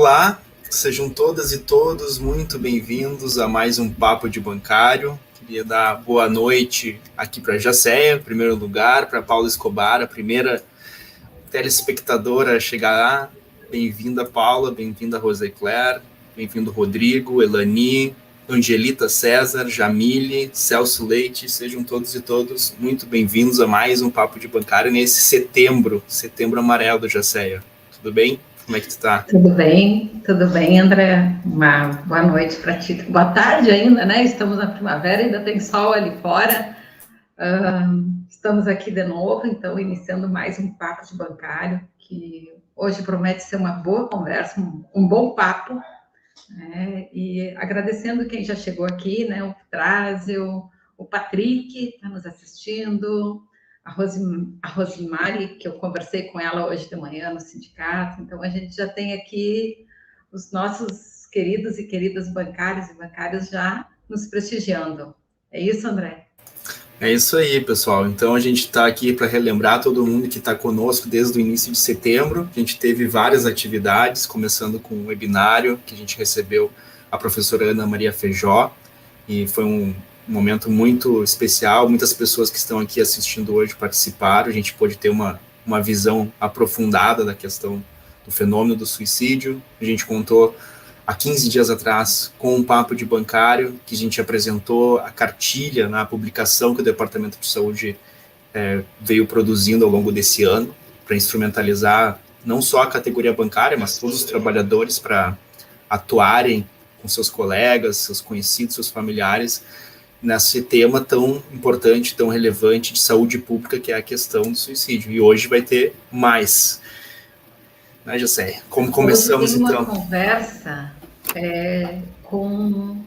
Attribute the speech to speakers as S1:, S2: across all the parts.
S1: Olá, sejam todas e todos muito bem-vindos a mais um Papo de Bancário. Queria dar boa noite aqui para a Jacéia, em primeiro lugar, para Paula Escobar, a primeira telespectadora a chegar lá. Bem-vinda, Paula, bem-vinda, Rosicler, bem-vindo, Rodrigo, Elani, Angelita César, Jamile, Celso Leite, sejam todos e todos muito bem-vindos a mais um Papo de Bancário nesse setembro amarelo da Jacéia. Tudo bem? Como é que tu tá?
S2: Tudo bem, André. Uma boa noite para ti. Boa tarde ainda, né? Estamos na primavera, ainda tem sol ali fora. Estamos aqui de novo, então, iniciando mais um Papo de Bancário, que hoje promete ser uma boa conversa, um bom papo, né? E agradecendo quem já chegou aqui, né? O Trázio, o Patrick, está nos assistindo, a Rosimari, que eu conversei com ela hoje de manhã no sindicato. Então, a gente já tem aqui os nossos queridos e queridas bancários e bancárias já nos prestigiando. É isso, André?
S1: É isso aí, pessoal. Então, a gente está aqui para relembrar todo mundo que está conosco desde o início de setembro. A gente teve várias atividades, começando com um webinário que a gente recebeu a professora Ana Maria Feijó, e foi um momento muito especial. Muitas pessoas que estão aqui assistindo hoje participaram. A gente pôde ter uma visão aprofundada da questão do fenômeno do suicídio. A gente contou há 15 dias atrás com um papo de bancário, que a gente apresentou a cartilha na publicação que o Departamento de Saúde veio produzindo ao longo desse ano, para instrumentalizar não só a categoria bancária, mas todos os trabalhadores para atuarem com seus colegas, seus conhecidos, seus familiares, nesse tema tão importante, tão relevante de saúde pública, que é a questão do suicídio. E hoje vai ter mais. Né, José? Como começamos,
S2: hoje tem
S1: então?
S2: Uma conversa com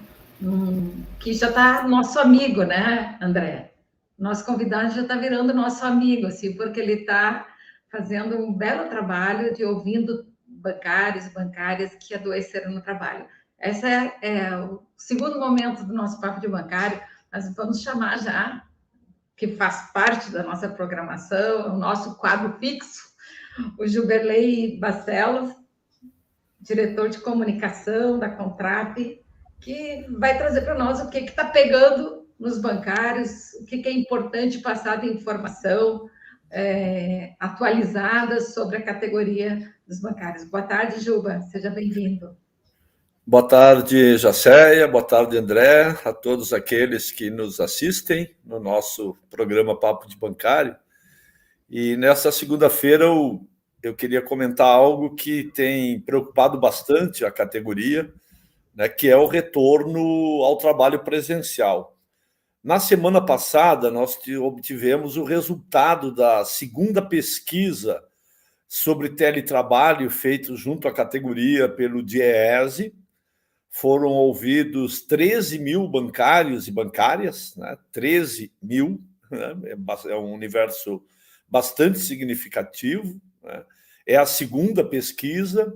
S2: que já está nosso amigo, né, André? Nosso convidado já está virando nosso amigo, assim, porque ele está fazendo um belo trabalho de ouvindo bancários e bancárias que adoeceram no trabalho. Esse é o segundo momento do nosso Papo de Bancário. Nós vamos chamar já, que faz parte da nossa programação, o nosso quadro fixo, o Gilberley Barcelos, diretor de comunicação da Contrap, que vai trazer para nós o que está pegando nos bancários, o que é importante passar de informação atualizada sobre a categoria dos bancários. Boa tarde, Juba, seja bem-vindo.
S3: Boa tarde, Jacéia, boa tarde, André, a todos aqueles que nos assistem no nosso programa Papo de Bancário. E nessa segunda-feira eu queria comentar algo que tem preocupado bastante a categoria, né, que é o retorno ao trabalho presencial. Na semana passada, nós obtivemos o resultado da segunda pesquisa sobre teletrabalho feito junto à categoria pelo DIEESE. Foram ouvidos 13 mil bancários e bancárias, né? 13 mil, né? É um universo bastante significativo, né? É a segunda pesquisa,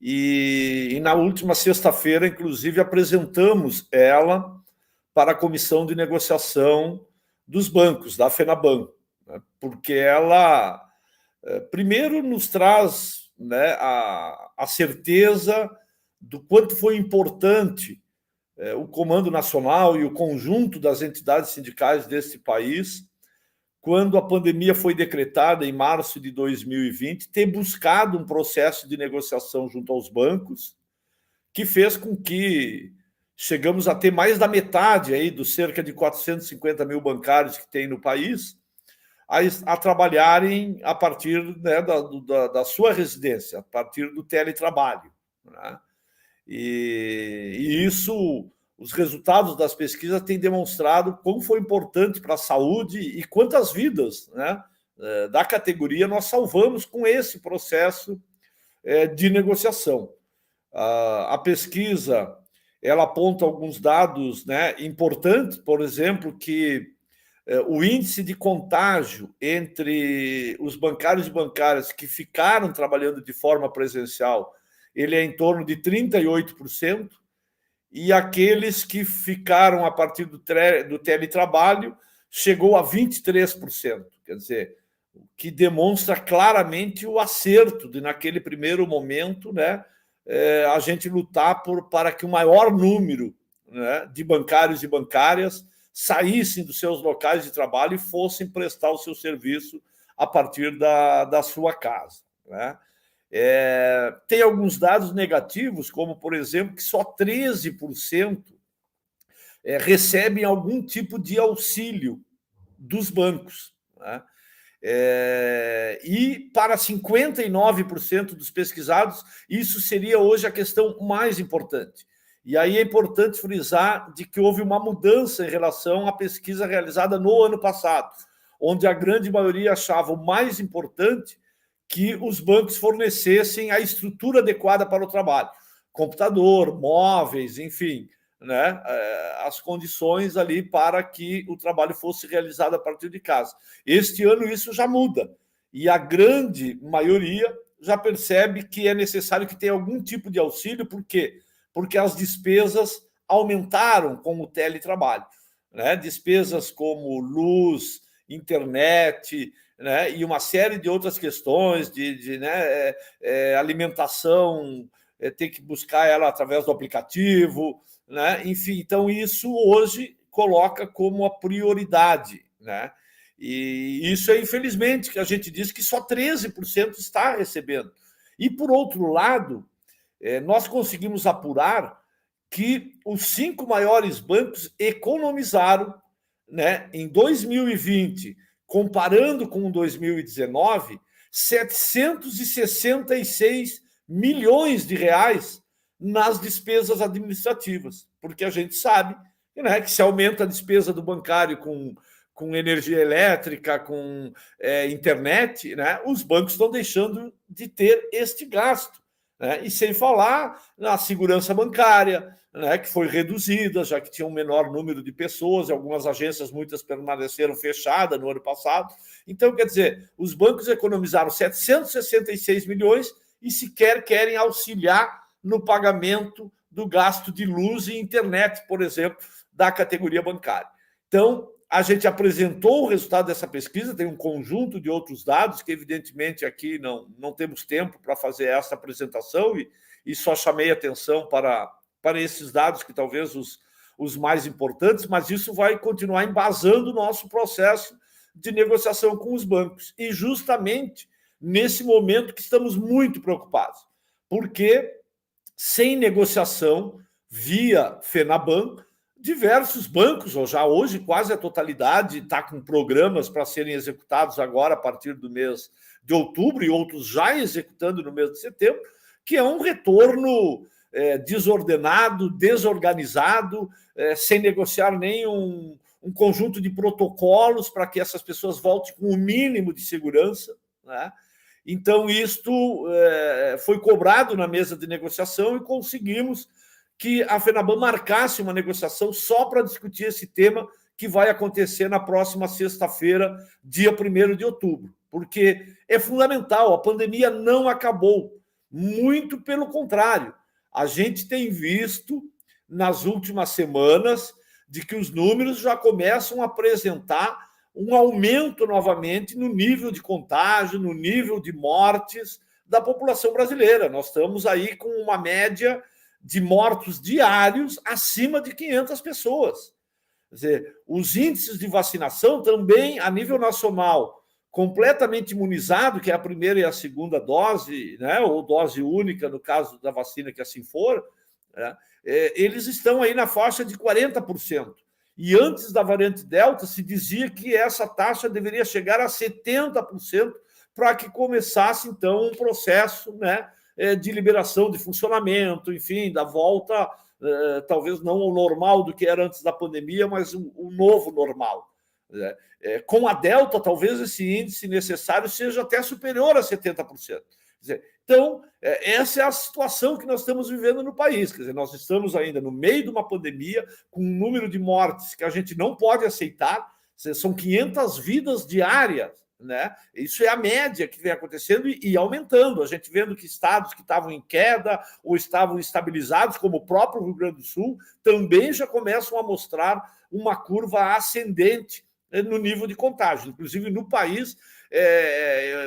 S3: e na última sexta-feira, inclusive, apresentamos ela para a Comissão de Negociação dos Bancos, da FENABAN, né? Porque ela, primeiro, nos traz, né, a certeza do quanto foi importante o Comando Nacional e o conjunto das entidades sindicais deste país, quando a pandemia foi decretada em março de 2020, ter buscado um processo de negociação junto aos bancos, que fez com que chegamos a ter mais da metade aí dos cerca de 450 mil bancários que tem no país, a trabalharem a partir, né, da sua residência, a partir do teletrabalho, né? E isso, os resultados das pesquisas têm demonstrado como foi importante para a saúde e quantas vidas, né, da categoria nós salvamos com esse processo de negociação. A pesquisa, ela aponta alguns dados, né, importantes, por exemplo, que o índice de contágio entre os bancários e bancárias que ficaram trabalhando de forma presencial, ele é em torno de 38%, e aqueles que ficaram a partir do teletrabalho chegou a 23%. Quer dizer, o que demonstra claramente o acerto de, naquele primeiro momento, né, a gente lutar para que o maior número, né, de bancários e bancárias saíssem dos seus locais de trabalho e fossem prestar o seu serviço a partir da sua casa, né? Tem alguns dados negativos, como, por exemplo, que só 13% recebem algum tipo de auxílio dos bancos, né? E para 59% dos pesquisados, isso seria hoje a questão mais importante. E aí é importante frisar de que houve uma mudança em relação à pesquisa realizada no ano passado, onde a grande maioria achava o mais importante que os bancos fornecessem a estrutura adequada para o trabalho, computador, móveis, enfim, né, as condições ali para que o trabalho fosse realizado a partir de casa. Este ano isso já muda, e a grande maioria já percebe que é necessário que tenha algum tipo de auxílio. Por quê? Porque as despesas aumentaram com o teletrabalho, né? Despesas como luz, internet, né, e uma série de outras questões né, alimentação, ter que buscar ela através do aplicativo, né? Enfim, então isso hoje coloca como a prioridade, né? E isso é, infelizmente, que a gente diz que só 13% está recebendo. E, por outro lado, nós conseguimos apurar que os 5 maiores bancos economizaram, né, em 2020, comparando com 2019, 766 milhões de reais nas despesas administrativas, porque a gente sabe, né, que se aumenta a despesa do bancário com energia elétrica, com internet, né, os bancos estão deixando de ter este gasto, né? E sem falar na segurança bancária, né, que foi reduzida, já que tinha um menor número de pessoas, algumas agências, muitas permaneceram fechadas no ano passado. Então, quer dizer, os bancos economizaram 766 milhões e sequer querem auxiliar no pagamento do gasto de luz e internet, por exemplo, da categoria bancária. Então, a gente apresentou o resultado dessa pesquisa, tem um conjunto de outros dados que, evidentemente, aqui não temos tempo para fazer essa apresentação, e só chamei atenção para esses dados, que talvez os mais importantes, mas isso vai continuar embasando o nosso processo de negociação com os bancos. E justamente nesse momento que estamos muito preocupados, porque sem negociação via FENABAN, diversos bancos, ou já hoje quase a totalidade, está com programas para serem executados agora a partir do mês de outubro, e outros já executando no mês de setembro, que é um retorno desordenado, desorganizado, sem negociar nem um conjunto de protocolos para que essas pessoas voltem com o mínimo de segurança, né? Então, isto foi cobrado na mesa de negociação e conseguimos que a FENABAN marcasse uma negociação só para discutir esse tema, que vai acontecer na próxima sexta-feira, dia 1º de outubro, porque é fundamental, a pandemia não acabou, muito pelo contrário. A gente tem visto nas últimas semanas de que os números já começam a apresentar um aumento novamente no nível de contágio, no nível de mortes da população brasileira. Nós estamos aí com uma média de mortos diários acima de 500 pessoas. Quer dizer, os índices de vacinação também, a nível nacional, completamente imunizado, que é a primeira e a segunda dose, né, ou dose única, no caso da vacina, que assim for, né, eles estão aí na faixa de 40%. E antes da variante Delta, se dizia que essa taxa deveria chegar a 70% para que começasse, então, um processo, né, de liberação de funcionamento, enfim, da volta, talvez não ao normal do que era antes da pandemia, mas um novo normal. Com a Delta, talvez esse índice necessário seja até superior a 70%. Então, essa é a situação que nós estamos vivendo no país. Quer dizer, nós estamos ainda no meio de uma pandemia, com um número de mortes que a gente não pode aceitar, são 500 vidas diárias, né? Isso é a média que vem acontecendo e aumentando. A gente vendo que estados que estavam em queda ou estavam estabilizados, como o próprio Rio Grande do Sul, também já começam a mostrar uma curva ascendente no nível de contágio. Inclusive, no país,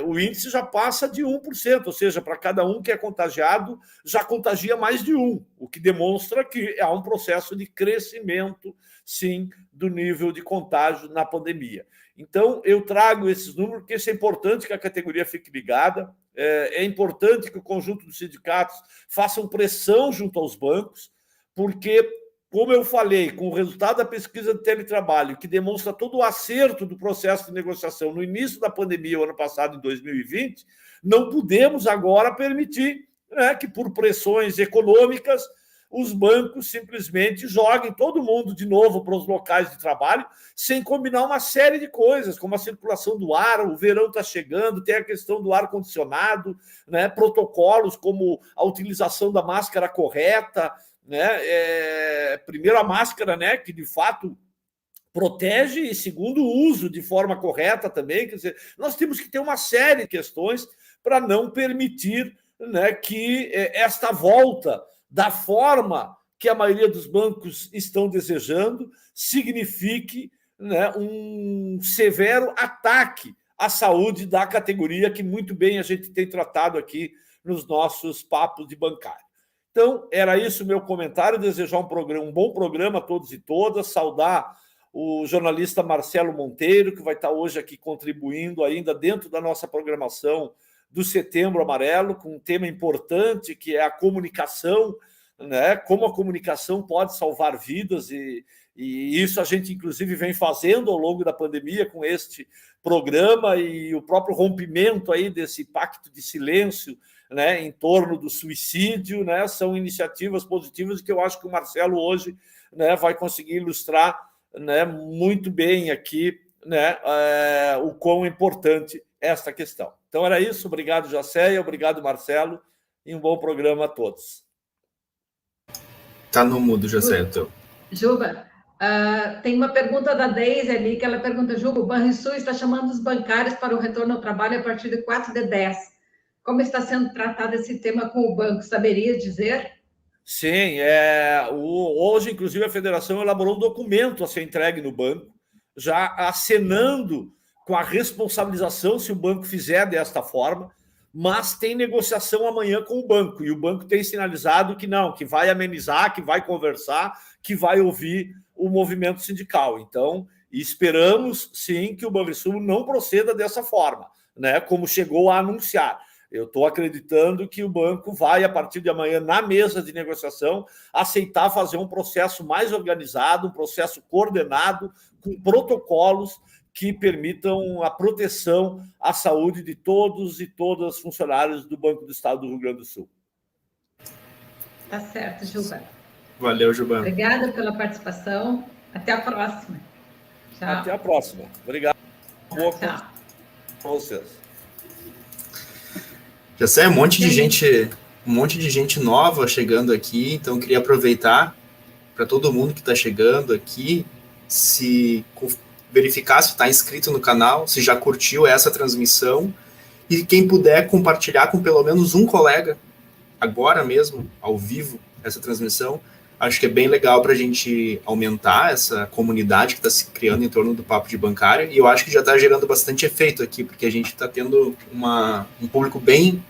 S3: o índice já passa de 1%, ou seja, para cada um que é contagiado, já contagia mais de um, o que demonstra que há um processo de crescimento, sim, do nível de contágio na pandemia. Então, eu trago esses números, porque isso é importante que a categoria fique ligada, é importante que o conjunto dos sindicatos façam pressão junto aos bancos, porque, como eu falei, com o resultado da pesquisa de teletrabalho, que demonstra todo o acerto do processo de negociação no início da pandemia, o ano passado, em 2020, não podemos agora permitir, né, que, por pressões econômicas, os bancos simplesmente joguem todo mundo de novo para os locais de trabalho, sem combinar uma série de coisas, como a circulação do ar, o verão está chegando, tem a questão do ar-condicionado, né, protocolos como a utilização da máscara correta, né, primeiro a máscara, né, que de fato protege, e segundo, o uso de forma correta também. Quer dizer, nós temos que ter uma série de questões para não permitir, né, que esta volta da forma que a maioria dos bancos estão desejando signifique, né, um severo ataque à saúde da categoria, que muito bem a gente tem tratado aqui nos nossos papos de bancário. Então, era isso o meu comentário, desejar um bom programa a todos e todas, saudar o jornalista Marcelo Monteiro, que vai estar hoje aqui contribuindo ainda dentro da nossa programação do Setembro Amarelo, com um tema importante, que é a comunicação, né? Como a comunicação pode salvar vidas, e isso a gente, inclusive, vem fazendo ao longo da pandemia com este programa, e o próprio rompimento aí desse pacto de silêncio, né, em torno do suicídio, né, são iniciativas positivas que eu acho que o Marcelo hoje, né, vai conseguir ilustrar, né, muito bem aqui, né, o quão importante é esta questão. Então era isso, obrigado, Jacéia, obrigado, Marcelo, e um bom programa a todos.
S1: Tá no mudo, Jacéia, teu.
S2: Juba, tem uma pergunta da Deise ali, que ela pergunta: Juba, o Banrisul está chamando os bancários para o retorno ao trabalho a partir de 4/10. Como está sendo tratado esse tema com o banco? Saberia dizer?
S3: Sim, hoje, inclusive, a federação elaborou um documento a ser entregue no banco, já acenando com a responsabilização se o banco fizer desta forma, mas tem negociação amanhã com o banco, e o banco tem sinalizado que não, que vai amenizar, que vai conversar, que vai ouvir o movimento sindical. Então, esperamos, sim, que o Banrisul não proceda dessa forma, né, como chegou a anunciar. Eu estou acreditando que o banco vai, a partir de amanhã, na mesa de negociação, aceitar fazer um processo mais organizado, um processo coordenado, com protocolos que permitam a proteção à saúde de todos e todas os funcionários do Banco do Estado do Rio Grande do Sul.
S2: Tá certo, Juba.
S1: Valeu, Juba.
S2: Obrigada pela participação. Até a próxima. Tchau.
S3: Até a próxima. Obrigado.
S2: Tchau.
S3: Com vocês.
S1: Já sei, um monte de gente nova chegando aqui, então eu queria aproveitar para todo mundo que está chegando aqui, se verificar se está inscrito no canal, se já curtiu essa transmissão, e quem puder compartilhar com pelo menos um colega, agora mesmo, ao vivo, essa transmissão. Acho que é bem legal para a gente aumentar essa comunidade que está se criando em torno do Papo de Bancário, e eu acho que já está gerando bastante efeito aqui, porque a gente está tendo um público bem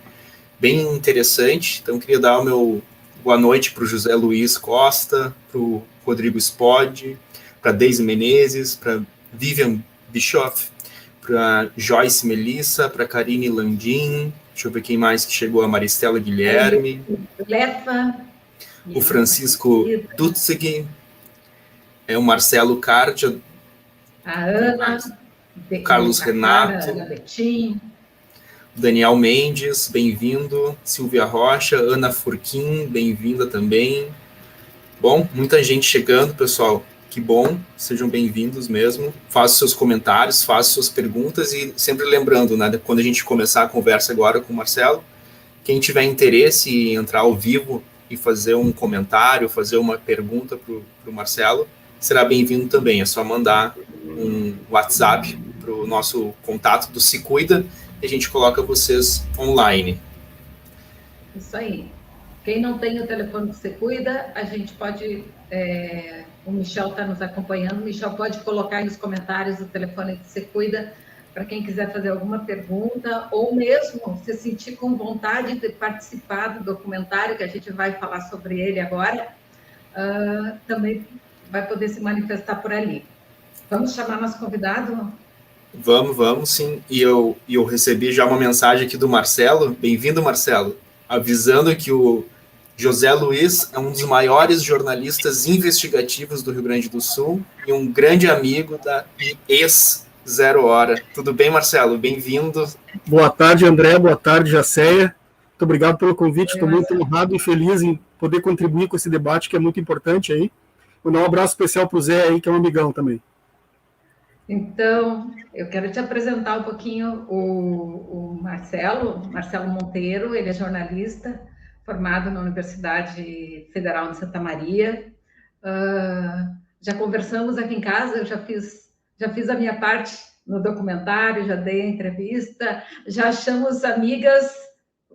S1: interessante. Então, queria dar o meu boa noite para o José Luiz Costa, para o Rodrigo Spod, para Deise Menezes, para Vivian Bischoff, para Joyce Melissa, para Karine Landim, deixa eu ver quem mais que chegou, a Maristela Guilherme,
S2: Lefa,
S1: o Francisco Dutzig, o Marcelo Cardia,
S2: a Ana,
S1: Carlos Renato,
S2: Ana Betim,
S1: Daniel Mendes, bem-vindo, Silvia Rocha, Ana Furquim, bem-vinda também. Bom, muita gente chegando, pessoal, que bom, sejam bem-vindos mesmo. Façam seus comentários, façam suas perguntas, e sempre lembrando, né, quando a gente começar a conversa agora com o Marcelo, quem tiver interesse em entrar ao vivo e fazer um comentário, fazer uma pergunta para o Marcelo, será bem-vindo também. É só mandar um WhatsApp para o nosso contato do Se Cuida, e a gente coloca vocês online.
S2: Isso aí. Quem não tem o telefone do Se Cuida, a gente pode o Michel está nos acompanhando. O Michel pode colocar aí nos comentários o telefone que você cuida, para quem quiser fazer alguma pergunta, ou mesmo se sentir com vontade de participar do documentário, que a gente vai falar sobre ele agora, também vai poder se manifestar por ali. Vamos chamar nosso convidado?
S1: Vamos sim. E eu recebi já uma mensagem aqui do Marcelo. Bem-vindo, Marcelo. Avisando que o José Luiz é um dos maiores jornalistas investigativos do Rio Grande do Sul e um grande amigo da ex-Zero Hora. Tudo bem, Marcelo? Bem-vindo.
S4: Boa tarde, André. Boa tarde, Jacéia. Muito obrigado pelo convite. Estou muito honrado e feliz em poder contribuir com esse debate, que é muito importante aí. Vou dar um abraço especial para o Zé aí, que é um amigão também.
S2: Então, eu quero te apresentar um pouquinho o Marcelo Monteiro. Ele é jornalista, formado na Universidade Federal de Santa Maria. Já conversamos aqui em casa, eu já fiz a minha parte no documentário, já dei a entrevista, já achamos amigas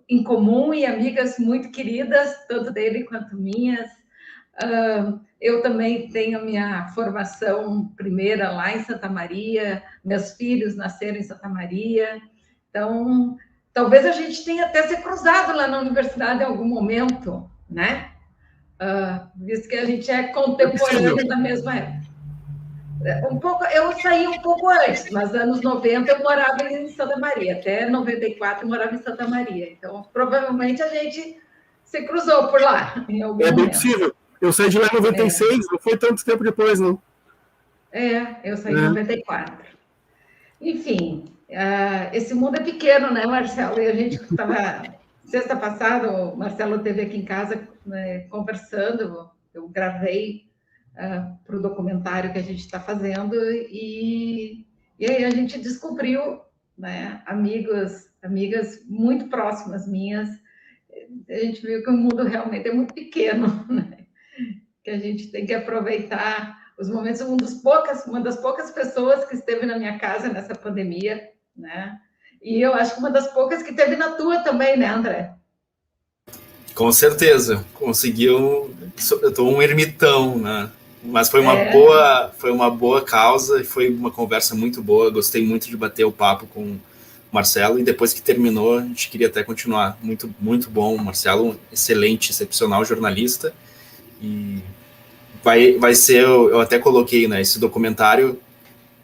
S2: em comum e amigas muito queridas, tanto dele quanto minhas. Eu também tenho minha formação primeira lá em Santa Maria, meus filhos nasceram em Santa Maria, então talvez a gente tenha até se cruzado lá na universidade em algum momento, né? Visto que a gente é contemporâneo da mesma época. Eu saí um pouco antes, mas anos 90 eu morava em Santa Maria, até 94 eu morava em Santa Maria, então provavelmente a gente se cruzou por lá em algum momento.
S4: É bem possível. Eu saí de lá em 96, não foi tanto tempo depois, não.
S2: Eu saí em 94. Enfim, esse mundo é pequeno, né, Marcelo? E a gente estava... Sexta passada, o Marcelo esteve aqui em casa, né, conversando, eu gravei para o documentário que a gente está fazendo, e aí a gente descobriu, né, amigas muito próximas minhas. A gente viu que o mundo realmente é muito pequeno, né? Que a gente tem que aproveitar os momentos. Uma das poucas pessoas que esteve na minha casa nessa pandemia, né? E eu acho que uma das poucas que esteve na tua também, né, André?
S1: Com certeza. Conseguiu... Eu estou um ermitão, né? Mas foi uma boa causa e foi uma conversa muito boa. Gostei muito de bater o papo com o Marcelo, e depois que terminou, a gente queria até continuar. Muito, muito bom. O Marcelo, um excelente, excepcional jornalista. E vai ser, eu até coloquei, né, esse documentário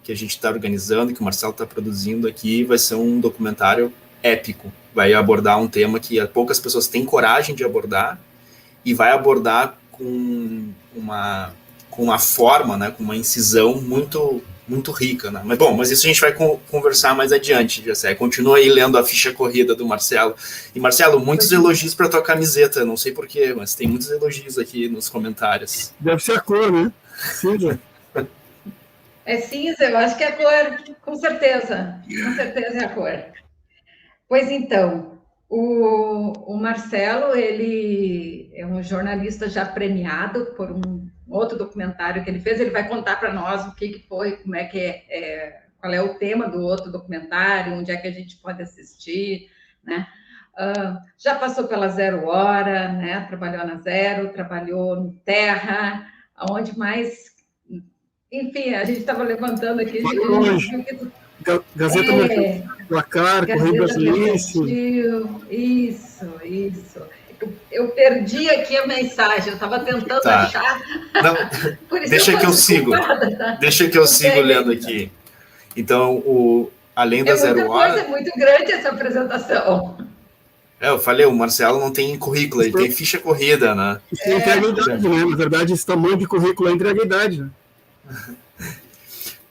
S1: que a gente está organizando, que o Marcelo está produzindo aqui, vai ser um documentário épico. Vai abordar um tema que poucas pessoas têm coragem de abordar, e vai abordar com uma forma, né, com uma incisão muito, muito rica, né? Mas isso a gente vai conversar mais adiante, Jacé. Continua aí lendo a ficha corrida do Marcelo. E, Marcelo, muitos elogios para tua camiseta, não sei porquê, mas tem muitos elogios aqui nos comentários.
S4: Deve ser a cor, né? Cinza.
S2: É cinza, eu acho que é a cor, com certeza é a cor. Pois então, o Marcelo, ele é um jornalista já premiado por um outro documentário que ele fez. Ele vai contar para nós o que foi, como é que qual é o tema do outro documentário, onde é que a gente pode assistir, né? Já passou pela Zero Hora, né? Trabalhou na Zero, trabalhou no Terra, aonde mais... Enfim, a gente estava levantando aqui...
S4: Gazeta Mercantil, Placar, Correio Brasiliense.
S2: Isso. Eu perdi aqui a mensagem, eu estava tentando achar.
S1: Não, deixa que eu sigo. Tá? Deixa que eu sigo lendo aqui. Então, além da Zero Hora...
S2: É muito grande essa apresentação.
S1: Eu falei, o Marcelo não tem currículo, ele tem ficha corrida, né?
S4: Isso não entrega a idade, né? Na verdade, esse tamanho de currículo entrega a idade, né?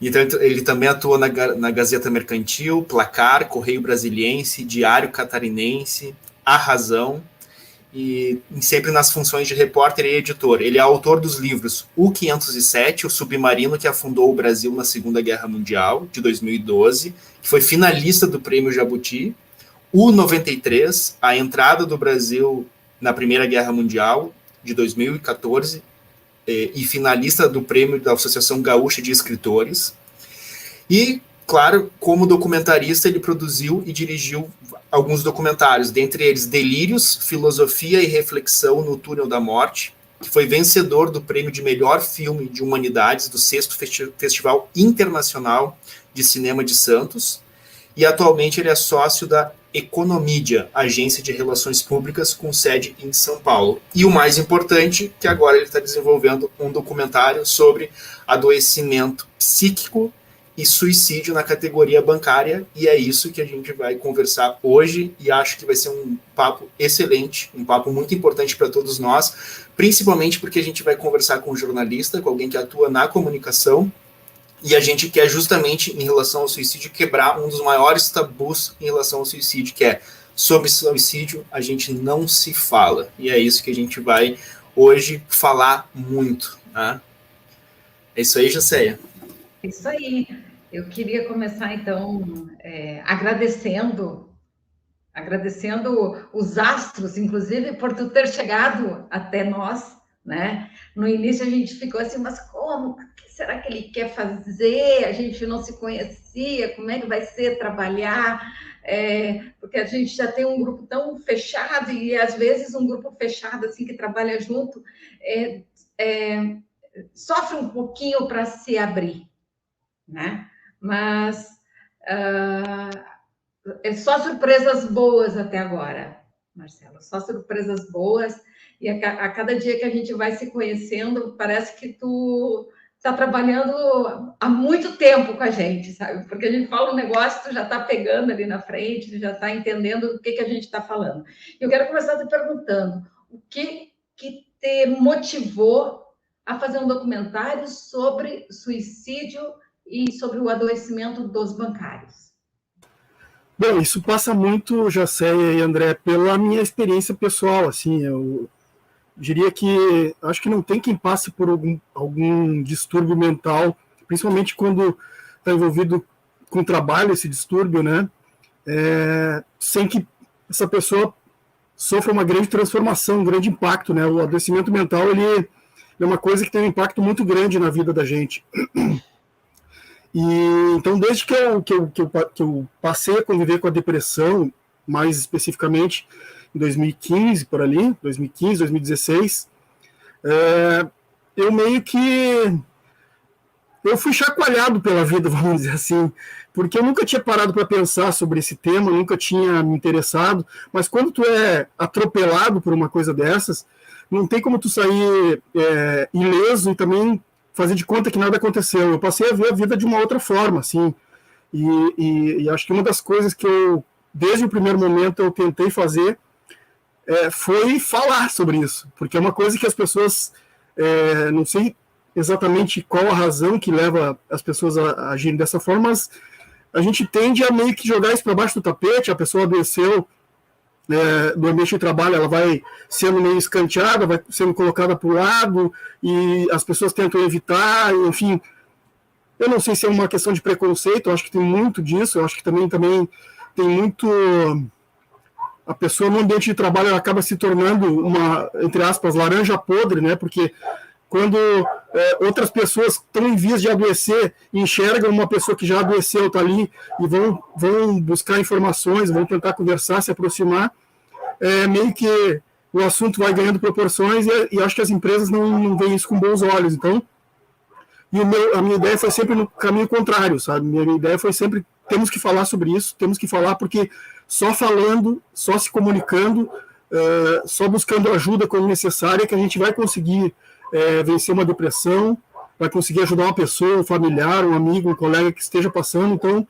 S1: Então, ele também atua na Gazeta Mercantil, Placar, Correio Brasiliense, Diário Catarinense, A Razão, e sempre nas funções de repórter e editor. Ele é autor dos livros U-507, o submarino que afundou o Brasil na Segunda Guerra Mundial, de 2012, que foi finalista do Prêmio Jabuti, U-93, a entrada do Brasil na Primeira Guerra Mundial, de 2014, e finalista do prêmio da Associação Gaúcha de Escritores. E, claro, como documentarista, ele produziu e dirigiu alguns documentários, dentre eles Delírios, Filosofia e Reflexão no Túnel da Morte, que foi vencedor do prêmio de melhor filme de humanidades do 6º Festival Internacional de Cinema de Santos, e atualmente ele é sócio da Economídia, agência de relações públicas com sede em São Paulo. E o mais importante, que agora ele está desenvolvendo um documentário sobre adoecimento psíquico e suicídio na categoria bancária, e é isso que a gente vai conversar hoje, e acho que vai ser um papo excelente, um papo muito importante para todos nós, principalmente porque a gente vai conversar com um jornalista, com alguém que atua na comunicação, e a gente quer justamente, em relação ao suicídio, quebrar um dos maiores tabus em relação ao suicídio, que é, sobre suicídio a gente não se fala, e é isso que a gente vai hoje falar muito, né? É isso aí, Jacéia.
S2: Isso aí. Eu queria começar, então, agradecendo os astros, inclusive, por tu ter chegado até nós, né? No início a gente ficou assim, mas como? O que será que ele quer fazer? A gente não se conhecia, como é que vai ser trabalhar? Porque a gente já tem um grupo tão fechado, e às vezes um grupo fechado, assim, que trabalha junto, sofre um pouquinho para se abrir, né? Mas só surpresas boas até agora, Marcelo, só surpresas boas, e a cada dia que a gente vai se conhecendo, parece que tu está trabalhando há muito tempo com a gente, sabe? Porque a gente fala um negócio, tu já está pegando ali na frente, tu já está entendendo o que a gente está falando. Eu quero começar te perguntando, o que te motivou a fazer um documentário sobre suicídio e sobre o adoecimento dos bancários?
S4: Bom, isso passa muito, Jacéia e André, pela minha experiência pessoal, assim, eu diria que acho que não tem quem passe por algum distúrbio mental, principalmente quando está envolvido com trabalho, esse distúrbio, né, sem que essa pessoa sofra uma grande transformação, um grande impacto, né, o adoecimento mental, ele é uma coisa que tem um impacto muito grande na vida da gente. E então, desde que eu passei a conviver com a depressão, mais especificamente em 2015, por ali, 2015, 2016, eu meio que eu fui chacoalhado pela vida, vamos dizer assim, porque eu nunca tinha parado para pensar sobre esse tema, nunca tinha me interessado, mas quando tu é atropelado por uma coisa dessas, não tem como tu sair ileso e também fazer de conta que nada aconteceu. Eu passei a ver a vida de uma outra forma, assim, e acho que uma das coisas que eu, desde o primeiro momento, eu tentei fazer foi falar sobre isso, porque é uma coisa que as pessoas, não sei exatamente qual a razão que leva as pessoas a agirem dessa forma, mas a gente tende a meio que jogar isso para baixo do tapete. A pessoa adoeceu do ambiente de trabalho, ela vai sendo meio escanteada, vai sendo colocada para o lado, e as pessoas tentam evitar, enfim. Eu não sei se é uma questão de preconceito, eu acho que tem muito disso, eu acho que também tem muito... A pessoa no ambiente de trabalho ela acaba se tornando uma, entre aspas, laranja podre, né? Porque quando outras pessoas estão em vias de adoecer e enxergam uma pessoa que já adoeceu, está ali, e vão buscar informações, vão tentar conversar, se aproximar, meio que o assunto vai ganhando proporções, e acho que as empresas não veem isso com bons olhos. Então, a minha ideia foi sempre no caminho contrário, sabe? Minha ideia foi sempre, temos que falar sobre isso, temos que falar, porque só falando, só se comunicando, só buscando ajuda quando necessária, que a gente vai conseguir vencer uma depressão, vai conseguir ajudar uma pessoa, um familiar, um amigo, um colega que esteja passando. Então,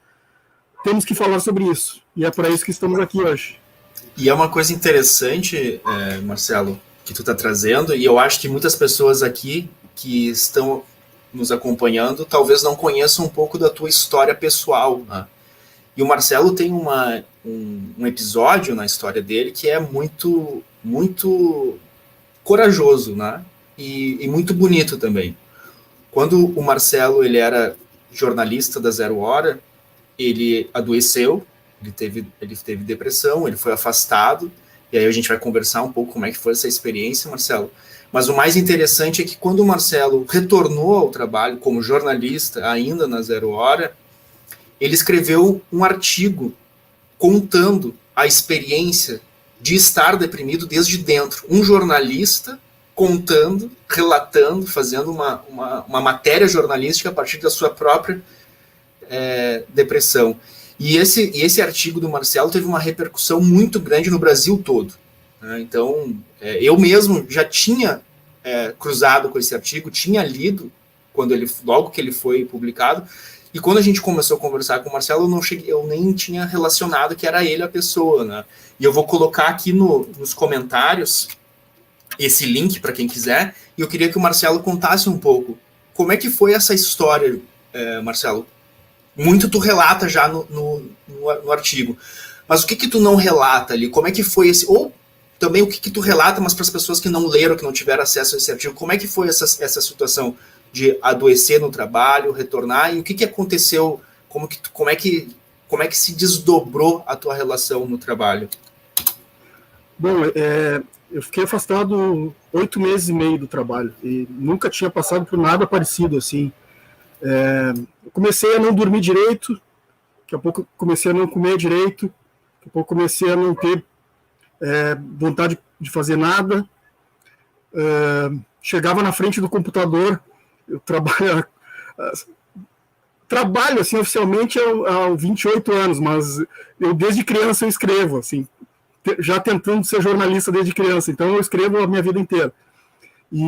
S4: temos que falar sobre isso. E é para isso que estamos aqui hoje.
S1: E é uma coisa interessante, Marcelo, que tu está trazendo, e eu acho que muitas pessoas aqui que estão nos acompanhando talvez não conheçam um pouco da tua história pessoal, né? E o Marcelo tem um episódio na história dele que é muito, muito corajoso, né? E muito bonito também. Quando o Marcelo ele era jornalista da Zero Hora, ele adoeceu, ele teve depressão, ele foi afastado, e aí a gente vai conversar um pouco como é que foi essa experiência, Marcelo. Mas o mais interessante é que quando o Marcelo retornou ao trabalho como jornalista, ainda na Zero Hora, ele escreveu um artigo contando a experiência de estar deprimido desde dentro. Um jornalista contando, relatando, fazendo uma matéria jornalística a partir da sua própria depressão. E esse artigo do Marcelo teve uma repercussão muito grande no Brasil todo. Né? Então, eu mesmo já tinha cruzado com esse artigo, tinha lido logo que ele foi publicado, e quando a gente começou a conversar com o Marcelo, eu nem tinha relacionado que era ele a pessoa, né? E eu vou colocar aqui nos comentários esse link para quem quiser, e eu queria que o Marcelo contasse um pouco como é que foi essa história, Marcelo. Muito tu relata já no artigo, mas o que tu não relata ali? Como é que foi ou também o que tu relata, mas para as pessoas que não leram, que não tiveram acesso a esse artigo, como é que foi essa situação de adoecer no trabalho, retornar, e o que aconteceu, como é que se desdobrou a tua relação no trabalho?
S4: Bom, eu fiquei afastado 8 meses e meio do trabalho, e nunca tinha passado por nada parecido, assim. Eu comecei a não dormir direito, daqui a pouco comecei a não comer direito, daqui a pouco comecei a não ter vontade de fazer nada. Chegava na frente do computador, eu trabalho assim, oficialmente há 28 anos, mas eu desde criança eu escrevo, assim, já tentando ser jornalista desde criança, então eu escrevo a minha vida inteira. E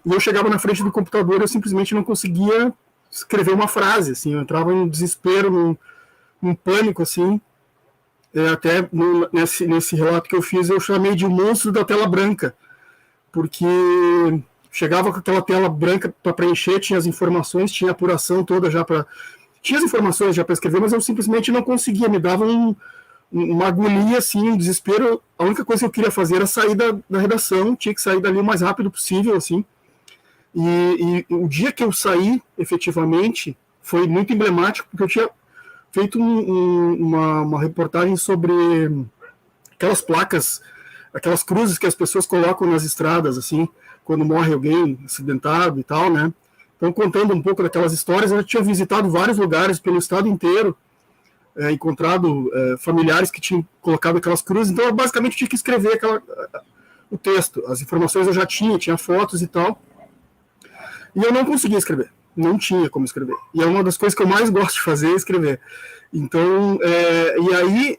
S4: eu chegava na frente do computador, eu simplesmente não conseguia escrever uma frase, assim, eu entrava em um desespero, num pânico, assim. Até nesse relato que eu fiz, eu chamei de monstro da tela branca, porque chegava com aquela tela branca para preencher, tinha as informações, tinha a apuração toda já para... Tinha as informações já para escrever, mas eu simplesmente não conseguia, me dava uma agonia, assim, um desespero. A única coisa que eu queria fazer era sair da redação, tinha que sair dali o mais rápido possível, assim. E o dia que eu saí, efetivamente, foi muito emblemático, porque eu tinha feito uma reportagem sobre aquelas placas, aquelas cruzes que as pessoas colocam nas estradas, assim, quando morre alguém acidentado e tal, né? Então, contando um pouco daquelas histórias, eu tinha visitado vários lugares pelo estado inteiro, encontrado familiares que tinham colocado aquelas cruzes, então eu basicamente tinha que escrever o texto. As informações eu já tinha fotos e tal, e eu não conseguia escrever, não tinha como escrever. E é uma das coisas que eu mais gosto de fazer, é escrever. Então, e aí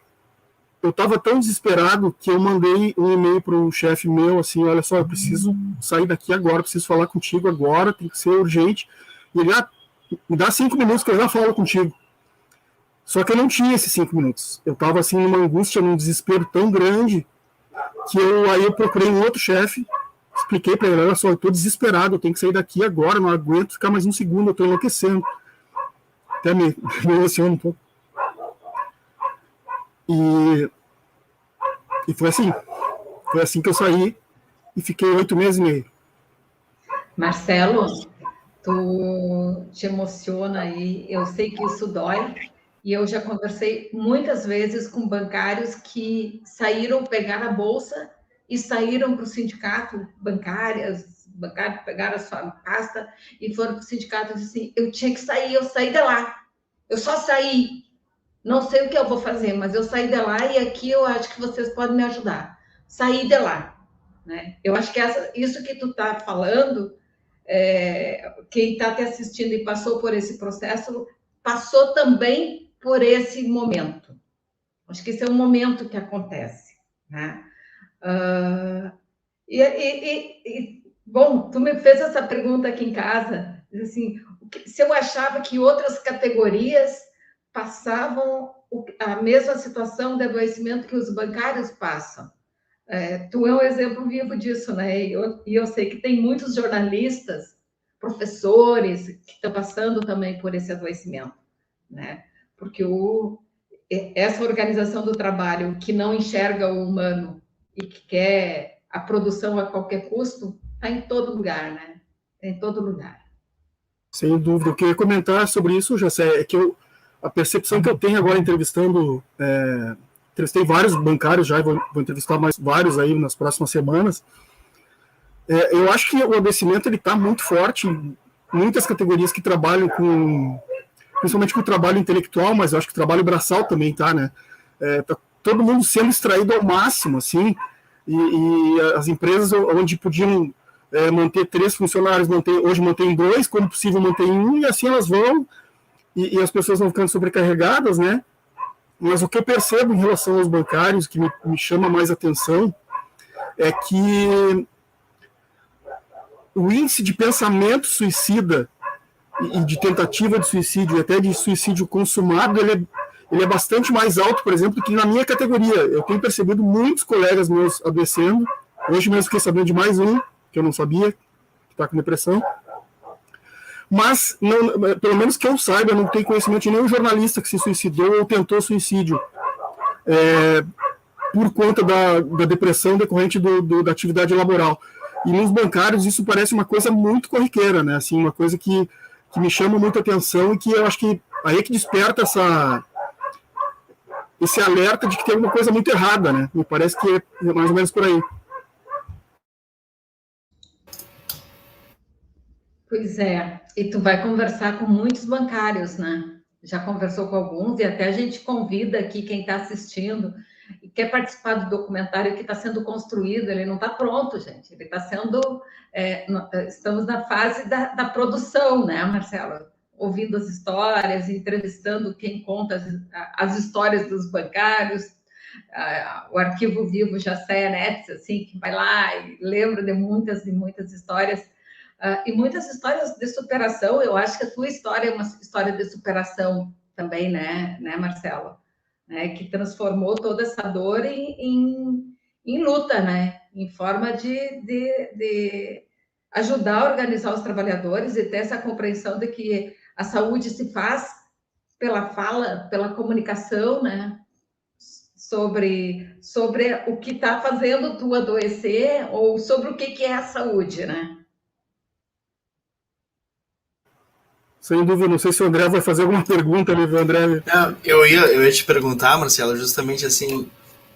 S4: eu estava tão desesperado que eu mandei um e-mail para um chefe meu, assim, olha só, eu preciso sair daqui agora, preciso falar contigo agora, tem que ser urgente. E ele, me dá 5 minutos que eu já falo contigo. Só que eu não tinha esses 5 minutos. Eu estava, assim, numa angústia, num desespero tão grande, que aí eu procurei um outro chefe, expliquei para ele, olha só, eu estou desesperado, eu tenho que sair daqui agora, não aguento ficar mais um segundo, eu estou enlouquecendo. Até me emociono um pouco. E foi assim que eu saí e fiquei 8 meses e meio.
S2: Marcelo, tu te emociona aí, eu sei que isso dói, e eu já conversei muitas vezes com bancários que saíram, pegaram a bolsa e saíram para o sindicato, bancários pegaram a sua pasta e foram para o sindicato e disseram assim, eu tinha que sair, eu saí de lá, eu só saí. Não sei o que eu vou fazer, mas eu saí de lá e aqui eu acho que vocês podem me ajudar. Saí de lá. Né? Eu acho que isso que tu está falando, quem está te assistindo e passou por esse processo, passou também por esse momento. Acho que esse é um momento que acontece. Né? Bom, tu me fez essa pergunta aqui em casa, assim, se eu achava que outras categorias passavam a mesma situação de adoecimento que os bancários passam. Tu é um exemplo vivo disso, né? E eu sei que tem muitos jornalistas, professores, que estão passando também por esse adoecimento, né? Porque essa organização do trabalho que não enxerga o humano e que quer a produção a qualquer custo, está em todo lugar, né? Em todo lugar.
S4: Sem dúvida. Eu queria comentar sobre isso, já sei, é que a percepção que eu tenho agora entrevistando, entrevistei vários bancários já, vou entrevistar mais vários aí nas próximas semanas. Eu acho que o adoecimento está muito forte em muitas categorias que trabalham principalmente com o trabalho intelectual, mas eu acho que o trabalho braçal também está, né? Tá todo mundo sendo extraído ao máximo, assim. e as empresas onde podiam manter 3 funcionários, hoje mantém 2, quando possível mantém 1, e assim elas vão, e as pessoas vão ficando sobrecarregadas, né? Mas o que eu percebo em relação aos bancários, que me chama mais atenção, é que o índice de pensamento suicida e de tentativa de suicídio, e até de suicídio consumado, ele é bastante mais alto, por exemplo, que na minha categoria. Eu tenho percebido muitos colegas meus adoecendo. Hoje mesmo fiquei sabendo de mais um, que eu não sabia, que está com depressão. Mas, não, pelo menos que eu saiba, eu não tenho conhecimento de nenhum jornalista que se suicidou ou tentou suicídio por conta da depressão decorrente da atividade laboral. E nos bancários isso parece uma coisa muito corriqueira, né? Assim, uma coisa que me chama muita atenção e que eu acho que aí é que desperta esse alerta de que tem alguma coisa muito errada, né? Me parece que é mais ou menos por aí.
S2: Pois é, e tu vai conversar com muitos bancários, né? Já conversou com alguns e até a gente convida aqui quem está assistindo e quer participar do documentário que está sendo construído. Ele não está pronto, gente. Ele está sendo... estamos na fase da produção, né, Marcelo? Ouvindo as histórias, entrevistando quem conta as histórias dos bancários. O Arquivo Vivo Jacéia Netz, assim, que vai lá e lembra de muitas histórias. E muitas histórias de superação. Eu acho que a tua história é uma história de superação também, né Marcelo? Que transformou toda essa dor em luta, né? Em forma de ajudar a organizar os trabalhadores e ter essa compreensão de que a saúde se faz pela fala, pela comunicação, né? Sobre o que está fazendo tu adoecer ou sobre o que é a saúde, né?
S4: Sem dúvida, não sei se o André vai fazer alguma pergunta ali, André.
S1: Eu ia te perguntar, Marcelo, justamente assim,